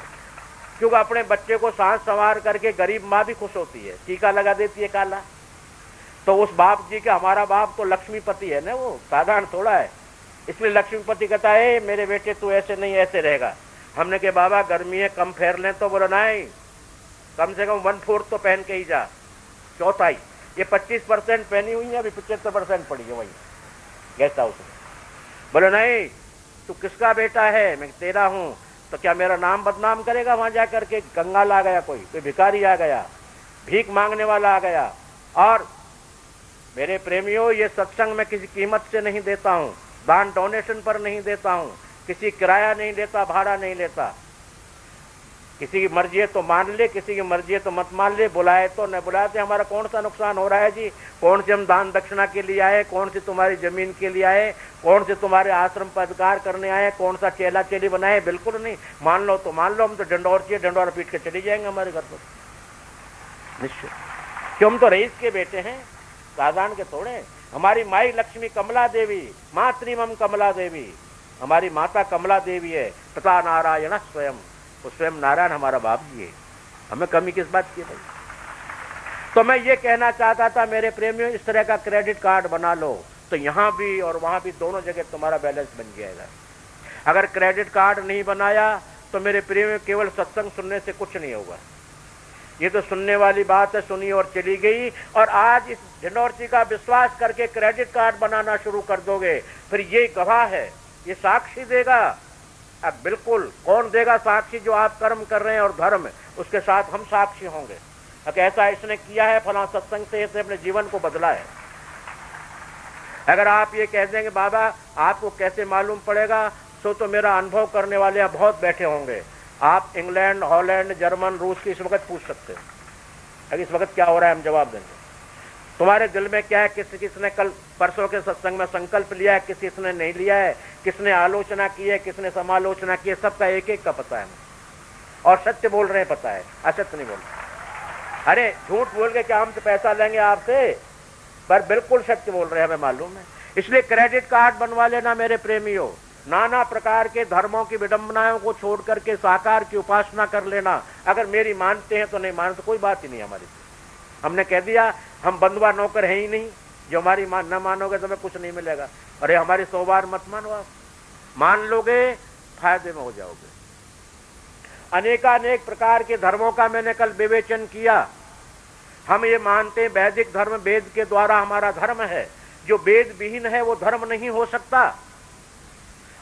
क्योंकि अपने बच्चे को सांस संवार करके गरीब माँ भी खुश होती है, टीका लगा देती है काला। तो उस बाप जी का, हमारा बाप तो लक्ष्मीपति है ना, वो साधारण थोड़ा है, इसलिए लक्ष्मीपति कहता है मेरे बेटे तू ऐसे नहीं ऐसे रहेगा। हमने कहा बाबा गर्मी है, कम फेर लें, तो बोला नहीं, कम से कम 1/4 तो पहन के ही जा, चौथाई। ये 25% पहनी हुई है, अभी 75% पड़ी है वही गेस्ट हाउस में। बोले नहीं, तू किसका बेटा है? मैं तेरा हूं। तो क्या मेरा नाम बदनाम करेगा वहां जाकर के? कंगाल आ गया, कोई भिखारी आ गया, भीख मांगने वाला आ गया। और मेरे प्रेमियों, ये सत्संग में किसी कीमत से नहीं देता हूं, दान डोनेशन पर नहीं देता हूं, किसी किराया नहीं लेता, भाड़ा नहीं लेता। किसी की मर्जी है तो मान ले, किसी की मर्जी है तो मत मान ले, बुलाए तो न बुलाए तो हमारा कौन सा नुकसान हो रहा है जी? कौन से हम दान दक्षिणा के लिए आए? कौन सी तुम्हारी जमीन के लिए आए? कौन से तुम्हारे आश्रम पर अधिकार करने आए? कौन सा चेला चेली बनाए? बिल्कुल नहीं। मान लो तो मान लो, हम तो डंडौर चाहिए डंडौर पीट के चली जाएंगे हमारे घर पर निश्चय, क्यों? हम तो रईस के बेटे हैं, साधारण के थोड़े। हमारी माई लक्ष्मी कमला देवी, मातृमम कमला देवी, हमारी माता कमला देवी है, पिता नारायण स्वयं, वो स्वयं नारायण हमारा बाप जी है। हमें कमी किस बात की भाई? तो मैं ये कहना चाहता था मेरे प्रेमियों, इस तरह का क्रेडिट कार्ड बना लो तो यहां भी और वहां भी दोनों जगह तुम्हारा बैलेंस बन जाएगा। अगर क्रेडिट कार्ड नहीं बनाया तो मेरे प्रेमियों केवल सत्संग सुनने से कुछ नहीं होगा। ये तो सुनने वाली बात है, सुनी और चली गई। और आज इस ढिंडोर जी का विश्वास करके क्रेडिट कार्ड बनाना शुरू कर दोगे, फिर ये गवाह है, ये साक्षी देगा। अब बिल्कुल कौन देगा साक्षी? जो आप कर्म कर रहे हैं और धर्म, उसके साथ हम साक्षी होंगे। अब ऐसा इसने किया है, फला सत्संग से इसने अपने जीवन को बदला है। अगर आप ये कह देंगे बाबा आपको कैसे मालूम पड़ेगा, तो मेरा अनुभव करने वाले बहुत बैठे होंगे। आप इंग्लैंड, हॉलैंड, जर्मन, रूस की इस वक्त पूछ सकते हैं, अगर इस वक्त क्या हो रहा है हम जवाब देंगे। तुम्हारे दिल में क्या है? किसने कल परसों के सत्संग में संकल्प लिया है, किसने नहीं लिया है, किसने आलोचना की है, किसने समालोचना की है, सबका एक एक का पता है। और सत्य बोल रहे हैं पता है, असत्य नहीं बोल रहे। अरे झूठ बोल के क्या हम तो पैसा लेंगे आपसे? पर बिल्कुल सत्य बोल रहे हैं, हमें मालूम है। इसलिए क्रेडिट कार्ड बनवा लेना मेरे प्रेमियों। नाना प्रकार के धर्मों की विडंबनाओं को छोड़ करके साकार की उपासना कर लेना। अगर मेरी मानते हैं तो नहीं मानते तो कोई बात ही नहीं हमारी। हमने कह दिया हम बंधुआ नौकर हैं ही नहीं, जो हमारी न मानोगे तो हमें कुछ नहीं मिलेगा। अरे हमारी 100 बार मत मानो, आप मान लोगे फायदे में हो जाओगे। अनेकानेक प्रकार के धर्मों का मैंने कल विवेचन किया। हम ये मानते हैं वैदिक धर्म वेद के द्वारा हमारा धर्म है, जो वेद विहीन है वो धर्म नहीं हो सकता,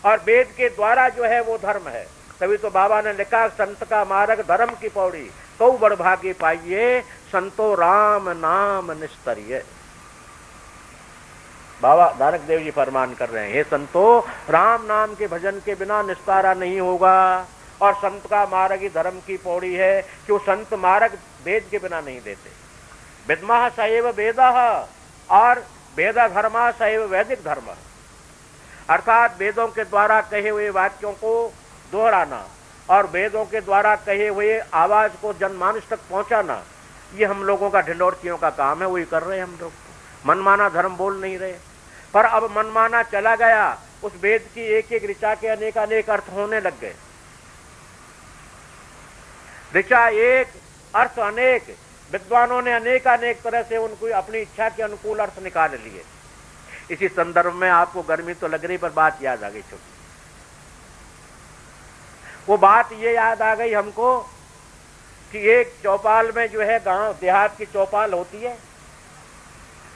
और वेद के द्वारा जो है वो धर्म है। तभी तो बाबा ने लिखा संत का मार्ग धर्म की पौड़ी, कौ बड़ भागे पाइए संतो राम नाम निस्तरिय। बाबा नानक देव जी फरमान कर रहे हैं, हे संतो राम नाम के भजन के बिना निस्तारा नहीं होगा। और संत का मार्ग ही धर्म की पौड़ी है, कि वो संत मार्ग वेद के बिना नहीं देते। विद्मः सैव वेदः और वेद धर्मा सैव वैदिक धर्म, अर्थात वेदों के द्वारा कहे हुए वाक्यों को दोहराना और वेदों के द्वारा कहे हुए आवाज को जनमानस तक पहुंचाना, ये हम लोगों का ढिंडोरचियों का काम है। वही कर रहे हैं हम लोग। मनमाना धर्म बोल नहीं रहे, पर अब मनमाना चला गया। उस वेद की एक एक ऋचा के अनेक अनेक अर्थ होने लग गए। ऋचा एक, अर्थ अनेक। विद्वानों ने अनेक अनेक तरह से उनको अपनी इच्छा के अनुकूल अर्थ निकाल लिए। इसी संदर्भ में आपको गर्मी तो लग रही, पर बात याद आ गई छोटी। वो बात ये याद आ गई हमको कि एक चौपाल में जो है, गांव देहात की चौपाल होती है,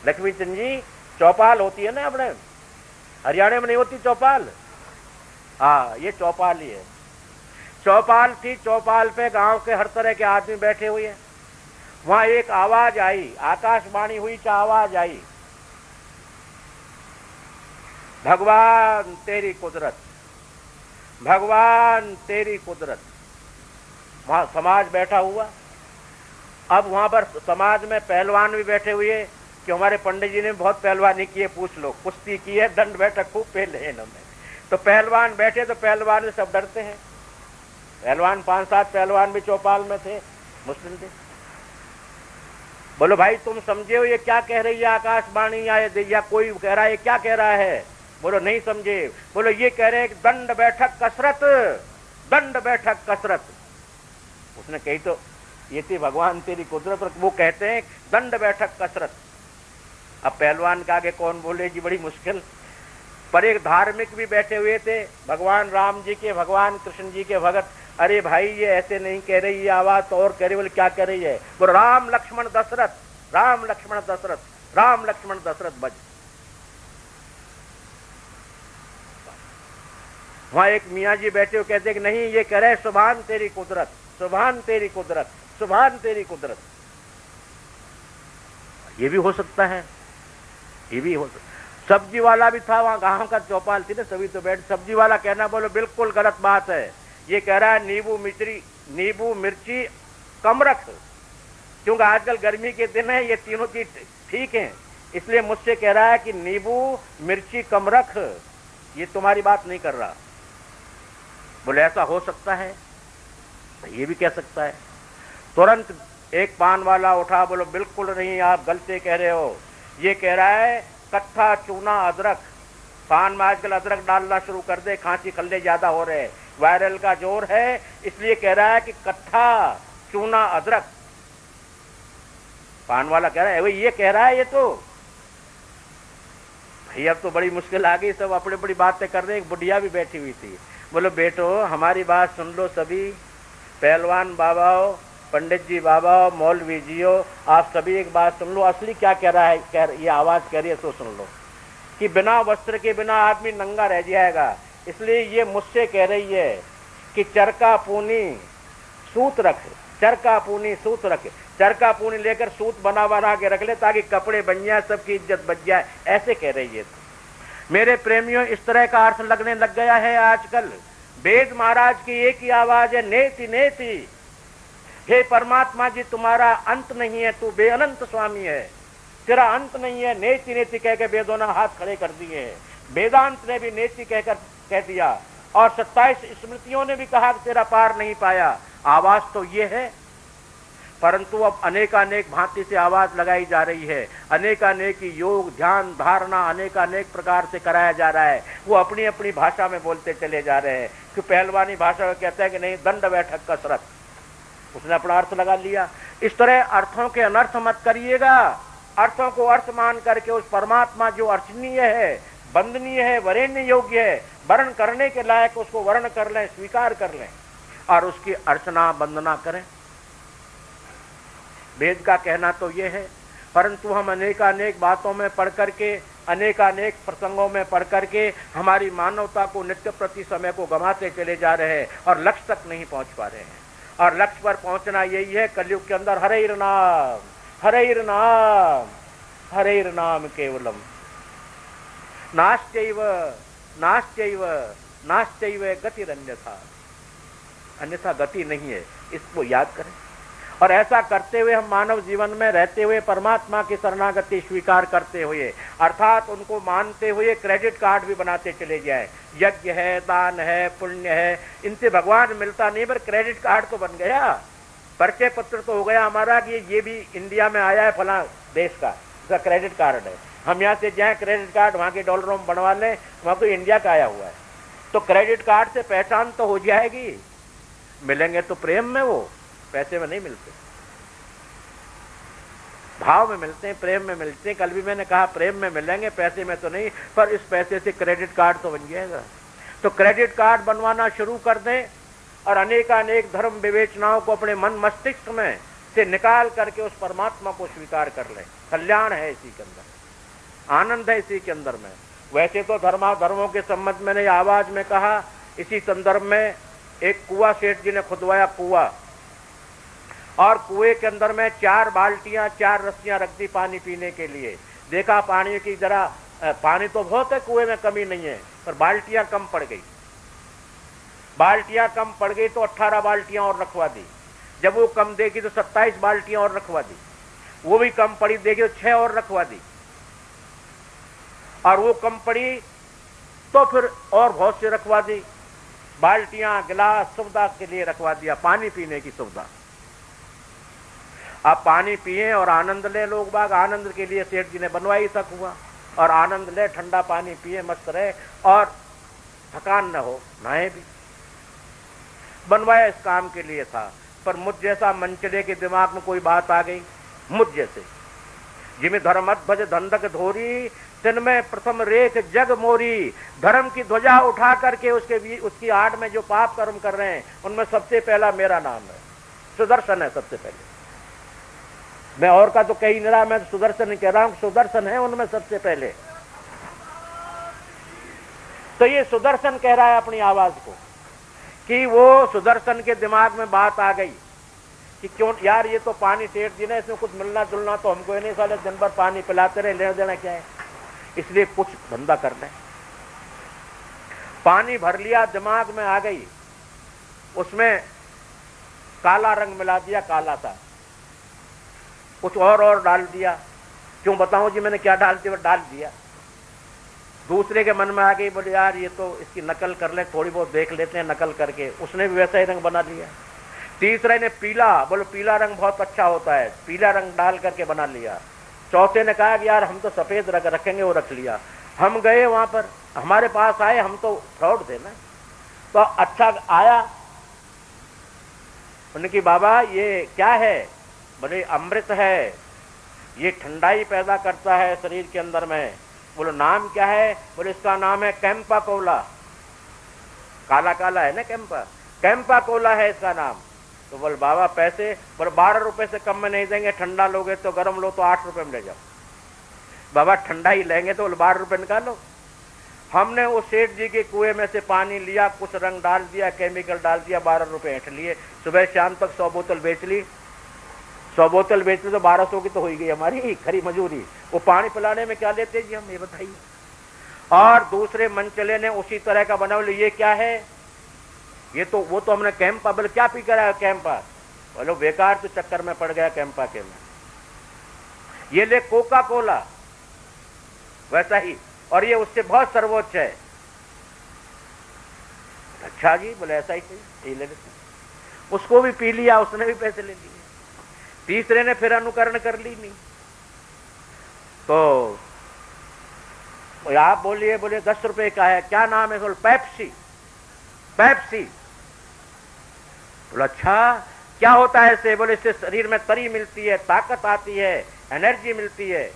लक्ष्मी चंद जी चौपाल होती है ना, अपने हरियाणा में नहीं होती चौपाल? हाँ, ये चौपाल ही है। चौपाल थी, चौपाल पे गांव के हर तरह के आदमी बैठे हुए हैं। वहां एक आवाज आई, आकाशवाणी हुई, क्या आवाज आई? भगवान तेरी कुदरत, भगवान तेरी कुदरत। वहां समाज बैठा हुआ। अब वहां पर समाज में पहलवान भी बैठे हुए, कि हमारे पंडित जी ने बहुत पहलवानी की है, पूछ लो, कुश्ती की है, दंड बैठक खूब पहले है इन्होंने। तो पहलवान बैठे, तो पहलवान सब डरते हैं। पहलवान 5-7 पहलवान भी चौपाल में थे, मुस्लिम थे। बोलो भाई तुम समझे हो ये क्या कह रही है आकाशवाणी, या कोई कह रहा है क्या कह रहा है? बोलो नहीं समझे। बोलो ये कह रहे हैं दंड बैठक कसरत, दंड बैठक कसरत। उसने कही तो ये थी भगवान तेरी कुदरत, वो कहते हैं दंड बैठक कसरत। अब पहलवान के आगे कौन बोले जी, बड़ी मुश्किल। पर एक धार्मिक भी बैठे हुए थे, भगवान राम जी के, भगवान कृष्ण जी के भगत। अरे भाई ये ऐसे नहीं कह रही, ये आवाज तो और कह रही। बोले क्या कह रही है? बोलो राम लक्ष्मण दशरथ, राम लक्ष्मण दशरथ, राम लक्ष्मण दशरथ भज। वहां एक मियाँ जी बैठे हो, कहते कि नहीं, ये कह रहे सुभान तेरी कुदरत, सुभान तेरी कुदरत, सुभान तेरी कुदरत। ये भी हो सकता है, ये भी हो सकता। सब्जी वाला भी था वहां, गांव का चौपाल थी ना, सभी तो बैठ। सब्जी वाला कहना बोलो बिल्कुल गलत बात है। ये कह रहा है नींबू मिर्ची नींबू मिर्ची कम रख, क्योंकि आजकल गर्मी के दिन है, ये तीनों चीज ठीक है, इसलिए मुझसे कह रहा है कि नींबू मिर्ची कम रख, ये तुम्हारी बात नहीं कर रहा। बोले ऐसा हो सकता है? तो ये भी कह सकता है। तुरंत एक पान वाला उठा, बोलो बिल्कुल नहीं, आप गलती कह रहे हो, ये कह रहा है कट्ठा चूना अदरक। पान में आजकल अदरक डालना शुरू कर दे, खांसी खल्ले ज्यादा हो रहे हैं, वायरल का जोर है, इसलिए कह रहा है कि कट्ठा चूना अदरक। पान वाला कह रहा है, ये कह रहा है, ये तो भाई अब तो बड़ी मुश्किल आ गई, सब अपनी बड़ी बातें कर रहे हैं। एक बुढ़िया भी बैठी हुई थी, बोलो बेटो हमारी बात सुन लो, सभी पहलवान बाबाओ, पंडित जी बाबाओ, मौलवी जीओ, आप सभी एक बात सुन लो, असली क्या कह रहा है, ये आवाज कह रही है, तो सुन लो कि बिना वस्त्र के बिना आदमी नंगा रह जाएगा, इसलिए ये मुझसे कह रही है कि चरका पूनी सूत रख, चरका पूनी सूत रख, चरका पूनी लेकर सूत बना के रख ले ताकि कपड़े बन जाए, सबकी इज्जत बच जाए, ऐसे कह रही है। मेरे प्रेमियों, इस तरह का अर्थ लगने लग गया है आजकल। वेद महाराज की एक ही आवाज है, नेति नेति, हे परमात्मा जी तुम्हारा अंत नहीं है, तू बेअनंत स्वामी है, तेरा अंत नहीं है, नेति नेति कहकर वेदों ने हाथ खड़े कर दिए हैं। वेदांत ने भी नेति कहकर कह दिया, और 27 स्मृतियों ने भी कहा कि तेरा पार नहीं पाया। आवाज तो ये है, परंतु अब अनेकानेक भांति से आवाज लगाई जा रही है, अनेकानेक योग ध्यान धारणा अनेकानेक प्रकार से कराया जा रहा है। वो अपनी अपनी भाषा में बोलते चले जा रहे हैं कि पहलवानी भाषा में कहता है कि नहीं दंड बैठक कसरत, उसने अपना अर्थ लगा लिया। इस तरह अर्थों के अनर्थ मत करिएगा, अर्थों को अर्थ मान करके उस परमात्मा जो अर्चनीय है, वंदनीय है, वरेण्य योग्य है, वर्ण करने के लायक उसको वर्ण कर लें, स्वीकार कर लें और उसकी अर्चना वंदना करें। वेद का कहना तो ये है, परंतु हम अनेकानेक बातों में पढ़ करके, अनेकानेक प्रसंगों में पढ़ करके हमारी मानवता को नित्य प्रति समय को गंवाते चले जा रहे हैं और लक्ष्य तक नहीं पहुंच पा रहे हैं। और लक्ष्य पर पहुंचना यही है कलयुग के अंदर, हरेर नाम हरेर नाम हरेर नाम केवलम, नास्त्यैव नास्त्यैव नास्त्यैव गतिरन्यथा, अन्यथा गति नहीं है, इसको याद करें। और ऐसा करते हुए हम मानव जीवन में रहते हुए परमात्मा की शरणागति स्वीकार करते हुए, अर्थात उनको मानते हुए क्रेडिट कार्ड भी बनाते चले जाए। यज्ञ है, दान है, पुण्य है, इनसे भगवान मिलता नहीं, पर क्रेडिट कार्ड तो बन गया, परिचय पत्र तो हो गया हमारा कि ये भी इंडिया में आया है, फला देश का, इसका क्रेडिट कार्ड है। हम यहाँ से जाए क्रेडिट कार्ड वहाँ के डॉलरों में बनवा लें, वहाँ तो इंडिया का आया हुआ है, तो क्रेडिट कार्ड से पहचान तो हो जाएगी। मिलेंगे तो प्रेम में, वो पैसे में नहीं मिलते, भाव में मिलते हैं, प्रेम में मिलते हैं। कल भी मैंने कहा प्रेम में मिलेंगे, पैसे में तो नहीं, पर इस पैसे से क्रेडिट कार्ड तो बन जाएगा। तो क्रेडिट कार्ड बनवाना शुरू कर दें और अनेकानेक धर्म विवेचनाओं को अपने मन मस्तिष्क में से निकाल करके उस परमात्मा को स्वीकार कर लें। कल्याण है इसी के अंदर, आनंद है इसी के अंदर में। वैसे तो धर्मों के संबंध में मैंने आवाज में कहा, इसी संदर्भ में एक कुआं सेठ जी ने खुदवाया, कुआं, और कुएं के अंदर में 4 बाल्टियां 4 रस्सियां रख दी पानी पीने के लिए। देखा पानी की जरा, पानी तो बहुत है, कुएं में कमी नहीं है, पर बाल्टियां कम पड़ गई। बाल्टियां कम पड़ गई तो 18 बाल्टियां और रखवा दी। जब वो कम देगी तो 27 बाल्टियां और रखवा दी। वो भी कम पड़ी देगी तो 6 और रखवा दी। और वो कम पड़ी तो फिर और बहुत से रखवा दी, बाल्टियां गिलास सुविधा के लिए रखवा दिया, पानी पीने की सुविधा। आप पानी पिए और आनंद ले, लोग बाग आनंद के लिए सेठ जी ने बनवाई था कुआं, और आनंद ले, ठंडा पानी पिए, मस्त रहे और थकान न हो, नहाए भी। बनवाया इस काम के लिए था। पर मुझ जैसा मंचले के दिमाग में कोई बात आ गई, मुझ जैसे, जिम्मे धर्मत भज धंधक धोरी, तिनमें प्रथम रेख जग मोरी। धर्म की ध्वजा उठा करके उसकी आड़ में जो पाप कर्म कर रहे हैं, उनमें सबसे पहला मेरा नाम है, सुदर्शन है सबसे पहले। मैं और का तो कहीं नहीं रहा, मैं सुदर्शन नहीं कह रहा हूं, सुदर्शन है उनमें सबसे पहले। तो ये सुदर्शन कह रहा है अपनी आवाज को, कि वो सुदर्शन के दिमाग में बात आ गई कि क्यों यार, ये तो पानी सेठ जी ने, इसमें कुछ मिलना जुलना तो हमको नहीं, साले दिन भर पानी पिलाते रहे, लेना देना क्या है, इसलिए कुछ धंधा करना है। पानी भर लिया, दिमाग में आ गई, उसमें काला रंग मिला दिया, काला था, कुछ और डाल दिया। क्यों बताऊं जी मैंने क्या डाल दिया? डाल दिया। दूसरे के मन में आ गई, बोले यार ये तो इसकी नकल कर ले, थोड़ी बहुत देख लेते हैं नकल करके, उसने भी वैसा ही रंग बना लिया। तीसरे ने पीला, बोले पीला रंग बहुत अच्छा होता है, पीला रंग डाल करके बना लिया। चौथे ने कहा कि यार हम तो सफेद रंग रखेंगे, वो रख लिया। हम गए वहां पर, हमारे पास आए, हम तो फ्रॉड थे ना, तो अच्छा आया। उनकी बाबा ये क्या है? बोले अमृत है, ये ठंडाई पैदा करता है शरीर के अंदर में। बोलो नाम क्या है? बोले इसका नाम है कैंपा कोला। काला काला है ना कैंपा, कैंपा कोला है इसका नाम। तो बोले बाबा पैसे? बोले 12 रुपए से कम में नहीं देंगे, ठंडा लोगे तो, गर्म लो तो 8 रुपए में ले जाओ। बाबा ठंडा ही लेंगे तो बोले 12 रुपए निकालो। हमने उस सेठ जी के कुएं में से पानी लिया, कुछ रंग डाल दिया, केमिकल डाल दिया, 12 रुपए ऐंठ लिए। सुबह शाम तक 100 बोतल बेच ली। 100 बोतल बेच ली तो 1200 की तो हो ही गई हमारी खरी मजूरी। वो पानी पिलाने में क्या लेते जी हम, ये बताइए। और दूसरे मनचले ने उसी तरह का बना, बोले ये क्या है? ये तो वो तो हमने कैंपा। बोले क्या पी कर आया कैंपा? बोलो बेकार तो चक्कर में पड़ गया कैंपा के में। ये ले कोका कोला, वैसा ही, और ये उससे बहुत सर्वोच्च है। अच्छा जी, बोले ऐसा ही सही, ले लेते। उसको भी पी लिया, उसने भी पैसे ले लिए। तीसरे ने फिर अनुकरण कर ली नहीं। तो आप बोलिए, बोले 10 रुपए का है, क्या नाम है? बोले पेप्सी। पेप्सी। बोले अच्छा क्या होता है इससे? बोले इससे शरीर में तरी मिलती है, ताकत आती है, एनर्जी मिलती है।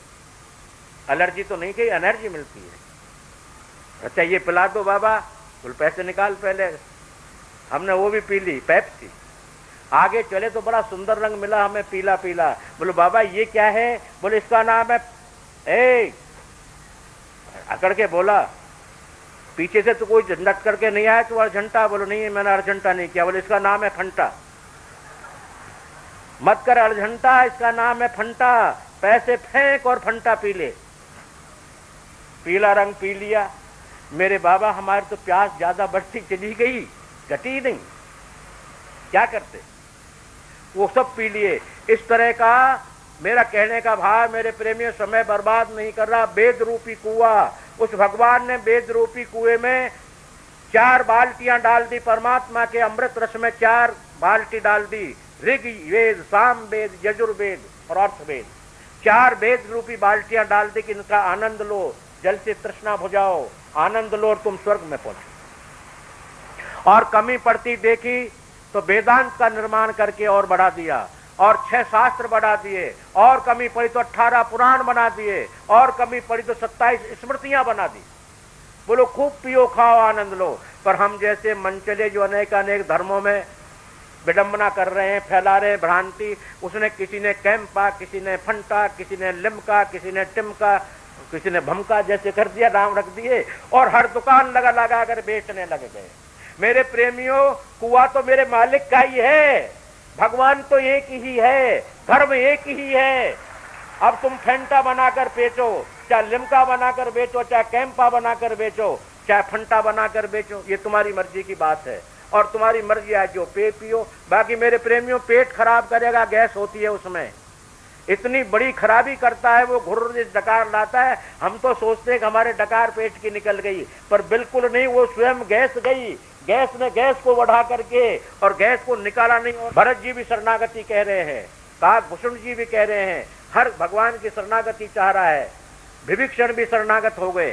एलर्जी तो नहीं कही, एनर्जी मिलती है। अच्छा ये पिला दो बाबा। बोले पैसे निकाल पहले। हमने वो भी पी ली पेप्सी। आगे चले तो बड़ा सुंदर रंग मिला हमें, पीला पीला। बोले बाबा ये क्या है? बोले इसका नाम है अकड़ के बोला, पीछे से तो कोई झंडट करके नहीं आया तो अर्जेंटा? बोलो नहीं मैंने अर्जेंटा नहीं किया। बोले इसका नाम है फंटा। मत कर अर्जेंटा, इसका नाम है फंटा। पैसे फेंक और फंटा पी ले। पीला रंग पी लिया। मेरे बाबा हमारे तो प्यास ज्यादा बढ़ती चली गई, घटी नहीं। क्या करते? वो सब पी लिए। इस तरह का मेरा कहने का भाव मेरे प्रेमियों, समय बर्बाद नहीं कर रहा। वेद रूपी कुआं, उस भगवान ने वेद रूपी कुएं में 4 बाल्टियां डाल दी परमात्मा के अमृत रस में। 4 बाल्टी डाल दी, ऋग वेद, साम वेद, यजुर्वेद और अर्थवेद। 4 वेद रूपी बाल्टियां डाल दी कि इनका आनंद लो, जल से तृष्णा बुझाओ, आनंद लो और तुम स्वर्ग में पहुंचो। और कमी पड़ती देखी तो वेदांत का निर्माण करके और बढ़ा दिया, और 6 शास्त्र बढ़ा दिए, और कमी पड़ी तो 18 पुराण बना दिए, और कमी पड़ी तो 27 स्मृतियां बना दी। बोलो खूब पियो खाओ आनंद लो। पर हम जैसे मनचले जो अनेक अनेक धर्मों में विडंबना कर रहे हैं, फैला रहे हैं भ्रांति, उसने किसी ने कैंपा, किसी ने फंटा, किसी ने लिमका, किसी ने टिमका, किसी ने भमका जैसे कर दिया, नाम रख दिए, और हर दुकान लगा लगा कर बेचने लग गए। मेरे प्रेमियों, कुआं तो मेरे मालिक का ही है, भगवान तो एक ही है, धर्म एक ही है। अब तुम फंटा बनाकर बेचो, चाहे लिमका बनाकर बेचो, चाहे कैंपा बनाकर बेचो, चाहे फंटा बनाकर बेचो, ये तुम्हारी मर्जी की बात है, और तुम्हारी मर्जी है जो पे पियो। बाकी मेरे प्रेमियों, पेट खराब करेगा, गैस होती है उसमें, इतनी बड़ी खराबी करता है वो, घुर्र डकार लाता है। हम तो सोचते हैं कि हमारे डकार पेट की निकल गई, पर बिल्कुल नहीं, वो स्वयं गैस गई। गैस ने गैस को बढ़ा करके और गैस को निकाला नहीं। और भरत जी भी शरणागति कह रहे हैं, काकभूषण जी भी कह रहे हैं, हर भगवान की शरणागति चाह रहा है। विभीषण भी शरणागत हो गए।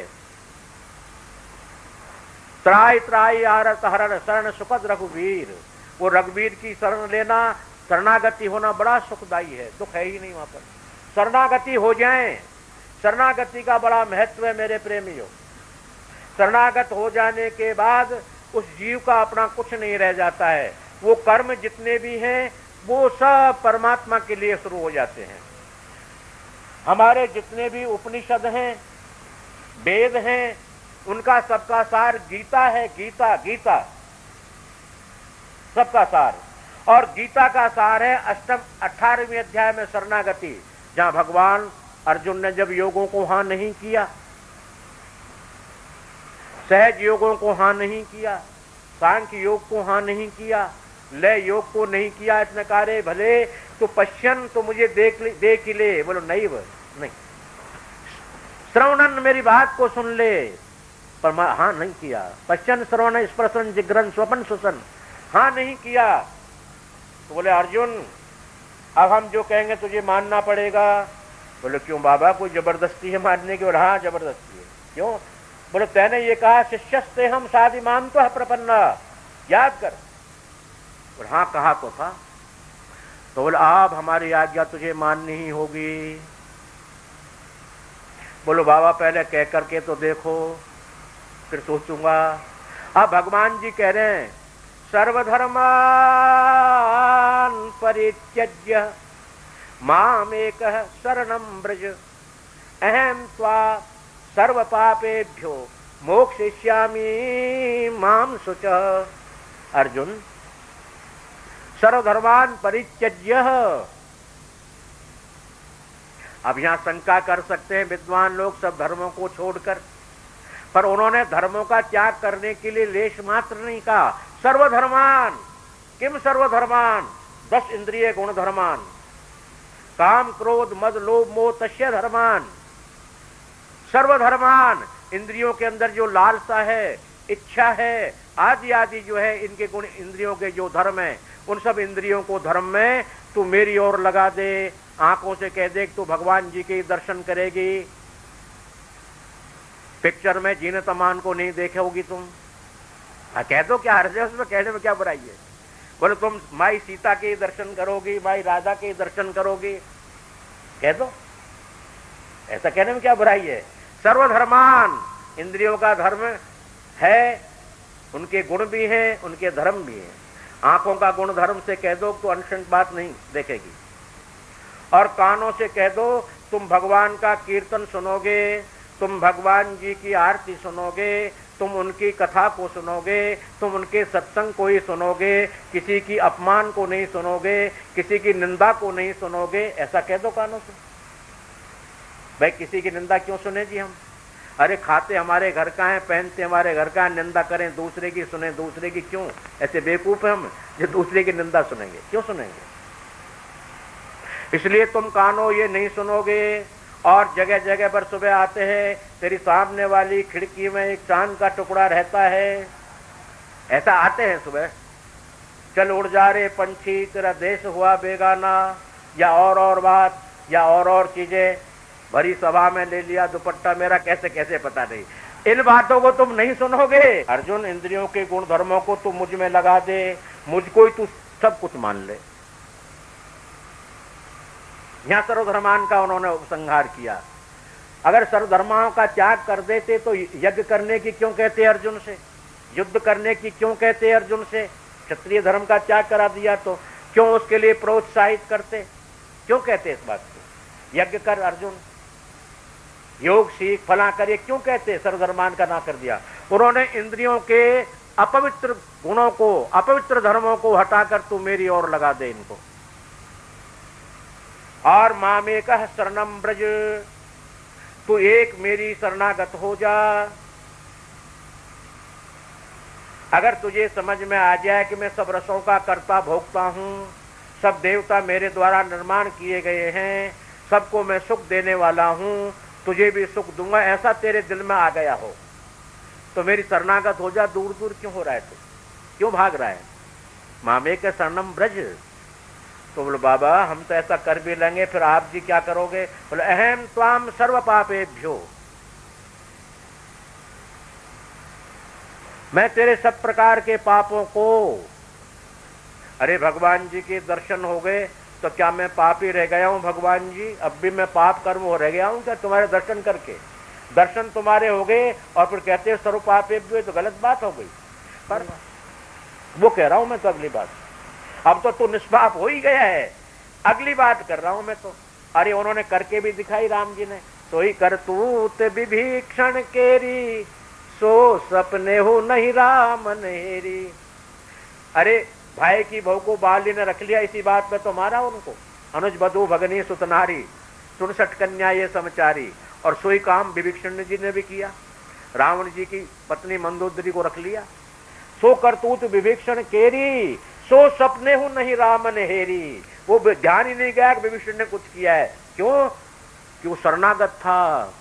त्राई त्राई आरत हरण शरण सुखद रघुवीर। वो रघुवीर की शरण लेना, शरणागति होना बड़ा सुखदायी है, दुख है ही नहीं वहां पर। शरणागति हो जाएं, शरणागति का बड़ा महत्व है मेरे प्रेमियों। शरणागत हो जाने के बाद उस जीव का अपना कुछ नहीं रह जाता है। वो कर्म जितने भी हैं वो सब परमात्मा के लिए शुरू हो जाते हैं। हमारे जितने भी उपनिषद हैं, वेद हैं, उनका सबका सार गीता है। गीता गीता सबका सार। और गीता का सार है 18वें अध्याय में शरणागति, जहां भगवान अर्जुन ने जब योगों को हां नहीं किया, सहज योगों को हां नहीं किया, सांख्य योग को हां नहीं किया, लय योग को नहीं किया इसने कहा रे भले तो पश्यन तो मुझे देख ही ले। बोलो नहीं नहीं, श्रवणन मेरी बात को सुन ले, पर हाँ नहीं किया। पश्चन श्रवण स्पर्शन जिग्रन स्वपन सुसन, हाँ नहीं किया। तो बोले अर्जुन अब हम जो कहेंगे तुझे मानना पड़ेगा। बोले क्यों बाबा, कोई जबरदस्ती है मानने की? बोले हाँ जबरदस्ती है। क्यों? बोले तैने ये कहा शिष्यस्ते हम साधि मान तो है प्रपन्ना, याद कर। बोले हाँ कहा तो था। तो बोले अब हमारी आज्ञा तुझे माननी ही होगी। बोलो बाबा पहले कह करके तो देखो, फिर सोचूंगा। अब भगवान जी कह रहे हैं सर्वधर्मान परित्यज्य मामेकः शरणं व्रज अहं त्वा सर्व पापेभ्यो मोक्षयिष्यामि मां शुचः। अर्जुन सर्वधर्मान परित्यज्य, अब यहां शंका कर सकते हैं विद्वान लोग सब धर्मों को छोड़कर, पर उन्होंने धर्मों का त्याग करने के लिए लेश मात्र नहीं कहा। सर्वधर्मान, किम सर्वधर्मान? 10 इंद्रिय गुण धर्मान, काम क्रोध मद लोभ मोह तस्य धर्मान। सर्वधर्मान, इंद्रियों के अंदर जो लालसा है, इच्छा है, आदि आदि जो है इनके गुण, इंद्रियों के जो धर्म है, उन सब इंद्रियों को धर्म में तू मेरी ओर लगा दे। आंखों से कह दे तू भगवान जी के दर्शन करेगी, पिक्चर में जीनत अमान को नहीं देखे होगी तुम। कह दो, क्या हर्ज है उसमें? कहने में क्या बुराई है? बोले तुम माई सीता के दर्शन करोगी, माई राधा के दर्शन करोगी, कह दो, ऐसा कहने में क्या बुराई है? सर्वधर्मान, इंद्रियों का धर्म है, उनके गुण भी हैं, उनके धर्म भी हैं। आंखों का गुण धर्म से कह दो तो अनशन बात नहीं देखेगी, और कानों से कह दो तुम भगवान का कीर्तन सुनोगे, तुम भगवान जी की आरती सुनोगे, तुम उनकी कथा को सुनोगे, तुम उनके सत्संग को ही सुनोगे, किसी की अपमान को नहीं सुनोगे, किसी की निंदा को नहीं सुनोगे, ऐसा कह दो कानों से। भाई किसी की निंदा क्यों सुने जी हम? अरे खाते हमारे घर का है, पहनते हमारे घर का है, निंदा करें दूसरे की, सुने दूसरे की क्यों? ऐसे बेवकूफ है हम जो दूसरे की निंदा सुनेंगे? क्यों सुनेंगे? इसलिए तुम कानों ये नहीं सुनोगे। और जगह जगह पर सुबह आते हैं, तेरी सामने वाली खिड़की में एक चांद का टुकड़ा रहता है, ऐसा आते हैं सुबह, चल उड़ जा रे पंछी तेरा देश हुआ बेगाना, या और बात, या और चीजें, भरी सभा में ले लिया दुपट्टा मेरा, कैसे कैसे पता नहीं। इन बातों को तुम नहीं सुनोगे। अर्जुन इंद्रियों के गुण धर्मों को तू मुझ में लगा दे, मुझको ही तू सब कुछ मान ले। यहां सर्वधर्मान का उन्होंने उपसंहार किया। अगर सर्वधर्माओं का त्याग कर देते तो यज्ञ करने की क्यों कहते अर्जुन से? युद्ध करने की क्यों कहते अर्जुन से? क्षत्रिय धर्म का त्याग करा दिया तो क्यों उसके लिए प्रोत्साहित करते? क्यों कहते इस बात को? यज्ञ कर अर्जुन, योग सीख, फला करे, क्यों कहते? सर्वधर्मान का ना कर दिया। उन्होंने इंद्रियों के अपवित्र गुणों को, अपवित्र धर्मों को हटाकर तू मेरी ओर लगा दे इनको। और मामेकः शरणं व्रज, तू एक मेरी शरणागत हो जा। अगर तुझे समझ में आ जाए कि मैं सब रसों का कर्ता भोगता हूं, सब देवता मेरे द्वारा निर्माण किए गए हैं, सबको मैं सुख देने वाला हूं, तुझे भी सुख दूंगा, ऐसा तेरे दिल में आ गया हो तो मेरी शरणागत हो जा। दूर दूर क्यों हो रहा है तू? क्यों भाग रहा है? मामेकः शरणं व्रज। तो बोले बाबा हम तो ऐसा कर भी लेंगे, फिर आप जी क्या करोगे? बोले अहम त्वाम सर्व पापेभ्यो, मैं तेरे सब प्रकार के पापों को। अरे भगवान जी के दर्शन हो गए तो क्या मैं पापी रह गया हूं भगवान जी? अब भी मैं पाप कर्म हो रह गया हूं क्या तुम्हारे दर्शन करके? दर्शन तुम्हारे हो गए और फिर कहते हैं सर्व पापेभ्यो, तो गलत बात हो गई। पर वो कह रहा हूं मैं तो अगली बात, अब तो तू निष्पाप हो ही गया है, अगली बात कर रहा हूं मैं तो। अरे उन्होंने करके भी दिखाई राम जी ने, तो ही करतूत विभीषण केरी, सो सपने हो नहीं राम नेरी। अरे भाई की बहू को बाली ने रख लिया, इसी बात पे तो मारा उनको। अनुज बधू भगनी सुतनारी, 67 कन्या ये समचारी, और सोई काम विभीषण जी ने भी किया, रावण जी की पत्नी मंदोदरी को रख लिया। सो करतूत विभीषण केरी, सो सपने हूं नहीं राम ने हेरी। वो ध्यान ही नहीं गया कि विभीषण ने कुछ किया है। क्यों? कि वो शरणागत था।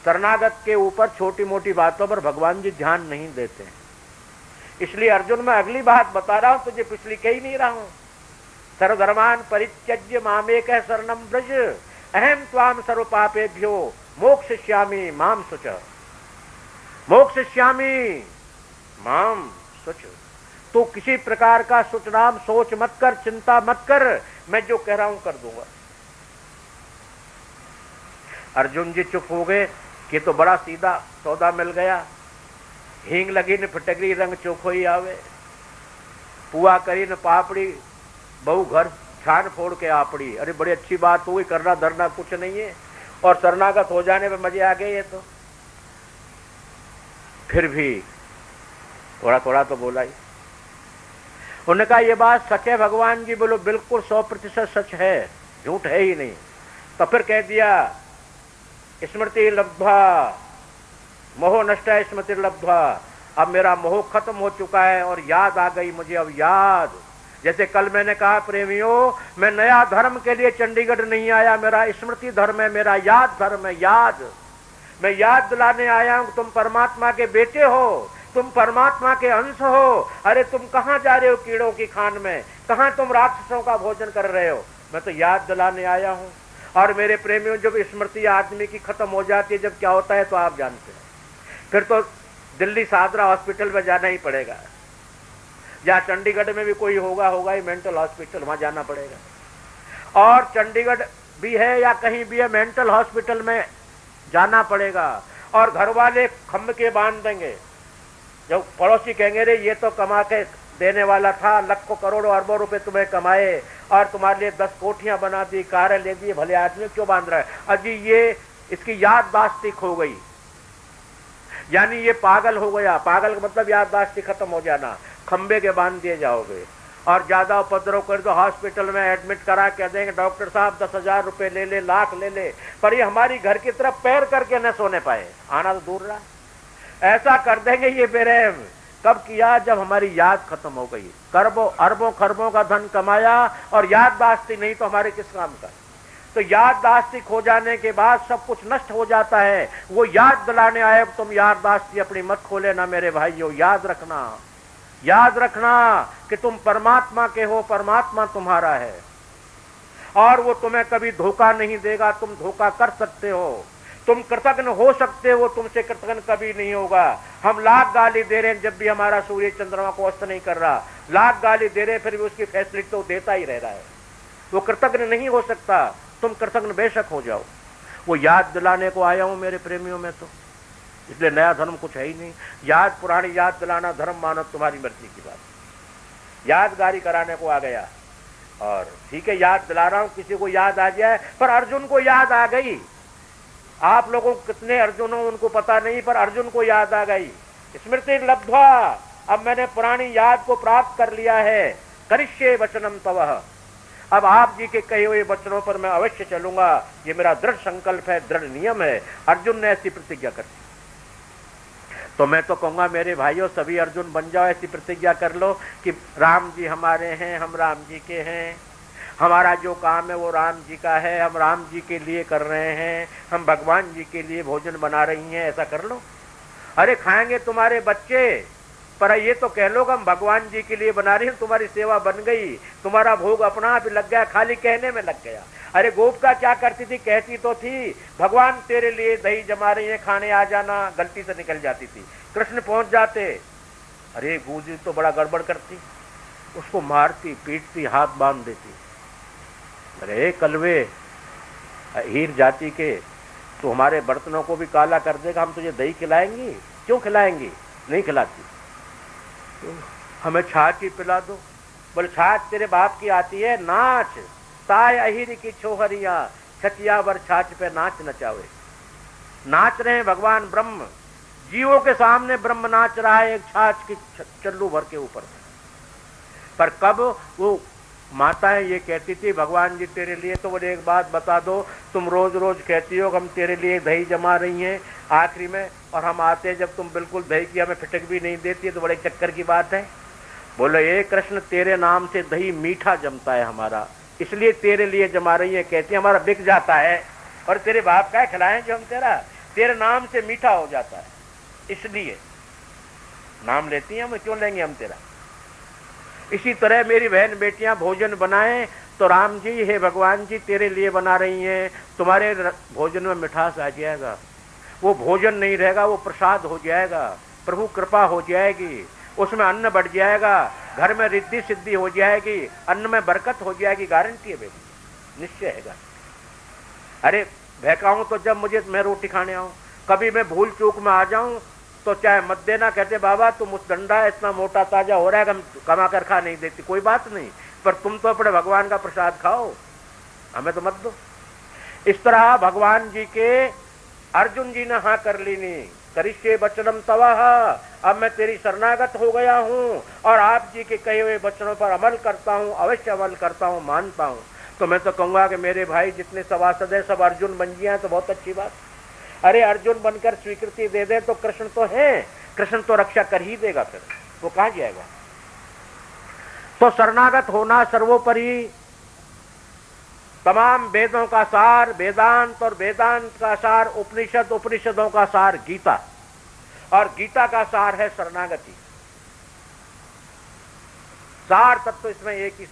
शरणागत के ऊपर छोटी मोटी बातों पर भगवान जी ध्यान नहीं देते हैं। इसलिए अर्जुन मैं अगली बात बता रहा हूं, तुझे पिछली कही नहीं रहा हूं। सर्वधर्मान परित्यज्य मामेक शरणम ब्रज अहम त्वाम सर्व पापेभ्यो मोक्षयिष्यामि माम शुच। मोक्षयिष्यामि माम शुच। तो किसी प्रकार का सुचनाम सोच मत कर, चिंता मत कर, मैं जो कह रहा हूं कर दूंगा। अर्जुन जी चुप हो गए कि तो बड़ा सीधा सौदा मिल गया। हींग लगी न फटकरी रंग चोखोई आवे, पुआ करी न पापड़ी बहु घर छान फोड़ के आपड़ी। अरे बड़ी अच्छी बात हुई, करना धरना कुछ नहीं है और शरणागत हो जाने में मजे आ गए। ये तो फिर भी थोड़ा थोड़ा तो बोला ही। उन्होंने कहा ये बात सच है भगवान जी? बोलो बिल्कुल 100% सच है, झूठ है ही नहीं। तो फिर कह दिया स्मृति लब्ध्वा मोह नष्ट है स्मृति लब्ध्वा। अब मेरा मोह खत्म हो चुका है और याद आ गई मुझे। अब याद, जैसे कल मैंने कहा प्रेमियों, मैं नया धर्म के लिए चंडीगढ़ नहीं आया, मेरा स्मृति धर्म है, मेरा याद धर्म है। याद, मैं याद दिलाने आया हूं तुम परमात्मा के बेटे हो, तुम परमात्मा के अंश हो। अरे तुम कहां जा रहे हो कीड़ों की खान में, कहां तुम राक्षसों का भोजन कर रहे हो? मैं तो याद दिलाने आया हूं। और मेरे प्रेमियों, जब स्मृति आदमी की खत्म हो जाती है, जब क्या होता है तो आप जानते हैं। फिर तो दिल्ली सादरा हॉस्पिटल में जाना ही पड़ेगा, या चंडीगढ़ में भी कोई होगा ही मेंटल हॉस्पिटल, वहां जाना पड़ेगा। और चंडीगढ़ भी है या कहीं भी है, मेंटल हॉस्पिटल में जाना पड़ेगा। और घर वाले खम्भ के बांध देंगे। जब पड़ोसी कहेंगे रे ये तो कमा के देने वाला था, लाखों करोड़ों अरबों रुपए तुम्हें कमाए और तुम्हारे लिए 10 कोठियां बना दी, कारें ले दी, भले आदमी क्यों बांध रहा है? अजी ये इसकी याददाश्त खो गई, यानी ये पागल हो गया। पागल का मतलब याददाश्त खत्म हो जाना। खंबे के बांध दिए जाओगे और ज्यादा उपद्रव कर दो, हॉस्पिटल में एडमिट करा के देंगे डॉक्टर साहब 10,000 रुपए ले ले, लाख ले ले, पर ये हमारी घर की तरफ पैर करके न सोने पाए, आना तो दूर रहा। ऐसा कर देंगे ये बेरहम। कब किया? जब हमारी याद खत्म हो गई। करबों अरबों खरबों का धन कमाया और याददाश्त नहीं तो हमारे किस काम का? तो याददाश्त खो जाने के बाद सब कुछ नष्ट हो जाता है। वो याद दिलाने आए, तुम याददाश्त अपनी मत खोले ना मेरे भाइयों। याद रखना, याद रखना कि तुम परमात्मा के हो, परमात्मा तुम्हारा है और वो तुम्हें कभी धोखा नहीं देगा। तुम धोखा कर सकते हो, तुम कृतज्ञ हो सकते हो, तुमसे कृतज्ञ कभी नहीं होगा। हम लाख गाली दे रहे हैं जब भी हमारा सूर्य चंद्रमा को अस्त नहीं कर रहा, लाख गाली दे रहे, फिर भी उसकी फैसिलिटी तो देता ही रह रहा है। वो कृतज्ञ नहीं हो सकता, तुम कृतज्ञ बेशक हो जाओ। वो याद दिलाने को आया हूं मेरे प्रेमियों में तो, इसलिए नया धर्म कुछ है ही नहीं। याद, पुरानी याद दिलाना धर्म मानो तुम्हारी मर्जी की बात। यादगारी कराने को आ गया और ठीक है याद दिला रहा हूं, किसी को याद आ जाए। पर अर्जुन को याद आ गई। आप लोगों को कितने अर्जुन हो उनको पता नहीं, पर अर्जुन को याद आ गई। स्मृति लब्ध्वा, अब मैंने पुरानी याद को प्राप्त कर लिया है। करिष्ये वचनम तवः, अब आप जी के कहे हुए वचनों पर मैं अवश्य चलूंगा, ये मेरा दृढ़ संकल्प है, दृढ़ नियम है। अर्जुन ने ऐसी प्रतिज्ञा कर दी। तो मैं तो कहूंगा मेरे भाइयों सभी अर्जुन बन जाओ, ऐसी प्रतिज्ञा कर लो कि राम जी हमारे हैं, हम राम जी के हैं, हमारा जो काम है वो राम जी का है, हम राम जी के लिए कर रहे हैं, हम भगवान जी के लिए भोजन बना रही हैं, ऐसा कर लो। अरे खाएंगे तुम्हारे बच्चे, पर ये तो कह लो हम भगवान जी के लिए बना रही हैं, तुम्हारी सेवा बन गई, तुम्हारा भोग अपना आप लग गया, खाली कहने में लग गया। अरे गोपिका क्या करती थी? कहती तो थी भगवान तेरे लिए दही जमा रही है, खाने आ जाना, गलती से निकल जाती थी। कृष्ण पहुंच जाते, अरे गुजरी तो बड़ा गड़बड़ करती, उसको मारती, पीटती, हाथ बांध देती। अरे कलवे, हीर जाति के, तो हमारे बर्तनों को भी काला कर देगा, हम तुझे दही खिलाएंगी? क्यों खिलाएंगी? नहीं खिलाती। तो हमें छाछ ही पिला दो। बोले छाछ तेरे बाप की आती है, नाच ताय अहिर की छोहरिया, छतिया वर छाछ पे नाच नचावे। नाच रहे हैं भगवान ब्रह्म, जीवों के सामने ब्रह्म नाच रहा है एक छाछ की चल्लू भर के ऊपर। पर कब वो माताएं ये कहती थी भगवान जी तेरे लिए, तो बोले एक बात बता दो, तुम रोज रोज कहती हो हम तेरे लिए दही जमा रही हैं आखिरी में, और हम आते जब तुम बिल्कुल दही की हमें फिटक भी नहीं देती है, तो बड़े चक्कर की बात है। बोले ये कृष्ण तेरे नाम से दही मीठा जमता है हमारा, इसलिए तेरे लिए जमा रही है। कहती है हमारा बिक जाता है, और तेरे बाप का खिलाएं जो हम तेरे नाम से मीठा हो जाता है, इसलिए नाम लेती हैं, हम क्यों लेंगे हम तेरा। इसी तरह मेरी बहन बेटियां भोजन बनाएं तो राम जी हे भगवान जी तेरे लिए बना रही हैं, तुम्हारे भोजन में मिठास आ जाएगा, वो भोजन नहीं रहेगा, वो प्रसाद हो जाएगा, प्रभु कृपा हो जाएगी, उसमें अन्न बढ़ जाएगा, घर में रिद्धि सिद्धि हो जाएगी, अन्न में बरकत हो जाएगी, गारंटी है बेटी, निश्चय है। अरे बहकाऊं तो जब मुझे मैं रोटी खाने आऊं, कभी मैं भूल चूक में आ जाऊं तो चाहे मत देना, कहते बाबा तुम उस डंडा इतना मोटा ताजा हो रहा है हम कमा कर खा नहीं देती, कोई बात नहीं, पर तुम तो अपने भगवान का प्रसाद खाओ, हमें तो मत दो। इस तरह भगवान जी के अर्जुन जी ने हाँ कर ली नहीं, करिष्ये वचनम तवः, अब मैं तेरी शरणागत हो गया हूं और आप जी के कहे हुए वचनों पर अमल करता हूं, अवश्य अमल करता हूं, मानता हूं। तो मैं तो कहूंगा कि मेरे भाई जितने सभासद है सब अर्जुन बन गए हैं तो बहुत अच्छी बात। अरे अर्जुन बनकर स्वीकृति दे दे तो कृष्ण तो है, कृष्ण तो रक्षा कर ही देगा, फिर वो कहां जाएगा। तो शरणागत होना सर्वोपरि, तमाम वेदों का सार वेदांत और वेदांत का सार उपनिषद, उपनिषदों का सार गीता, और गीता का सार है शरणागति। सार तत्व इसमें एक ही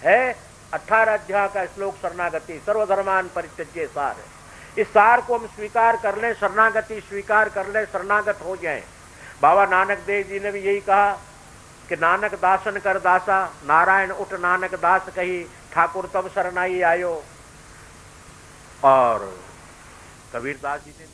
है, 18 अध्याय का श्लोक शरणागति, सर्वधर्मान परित्यज्य सार है। इस सार को हम स्वीकार कर लें, शरणागति स्वीकार कर लें, शरणागत हो जाएं। बाबा नानक देव जी ने भी यही कहा कि नानक दासन कर दासा, नारायण उठ नानक दास कही, ठाकुर तब शरणाई आयो। और कबीरदास जी ने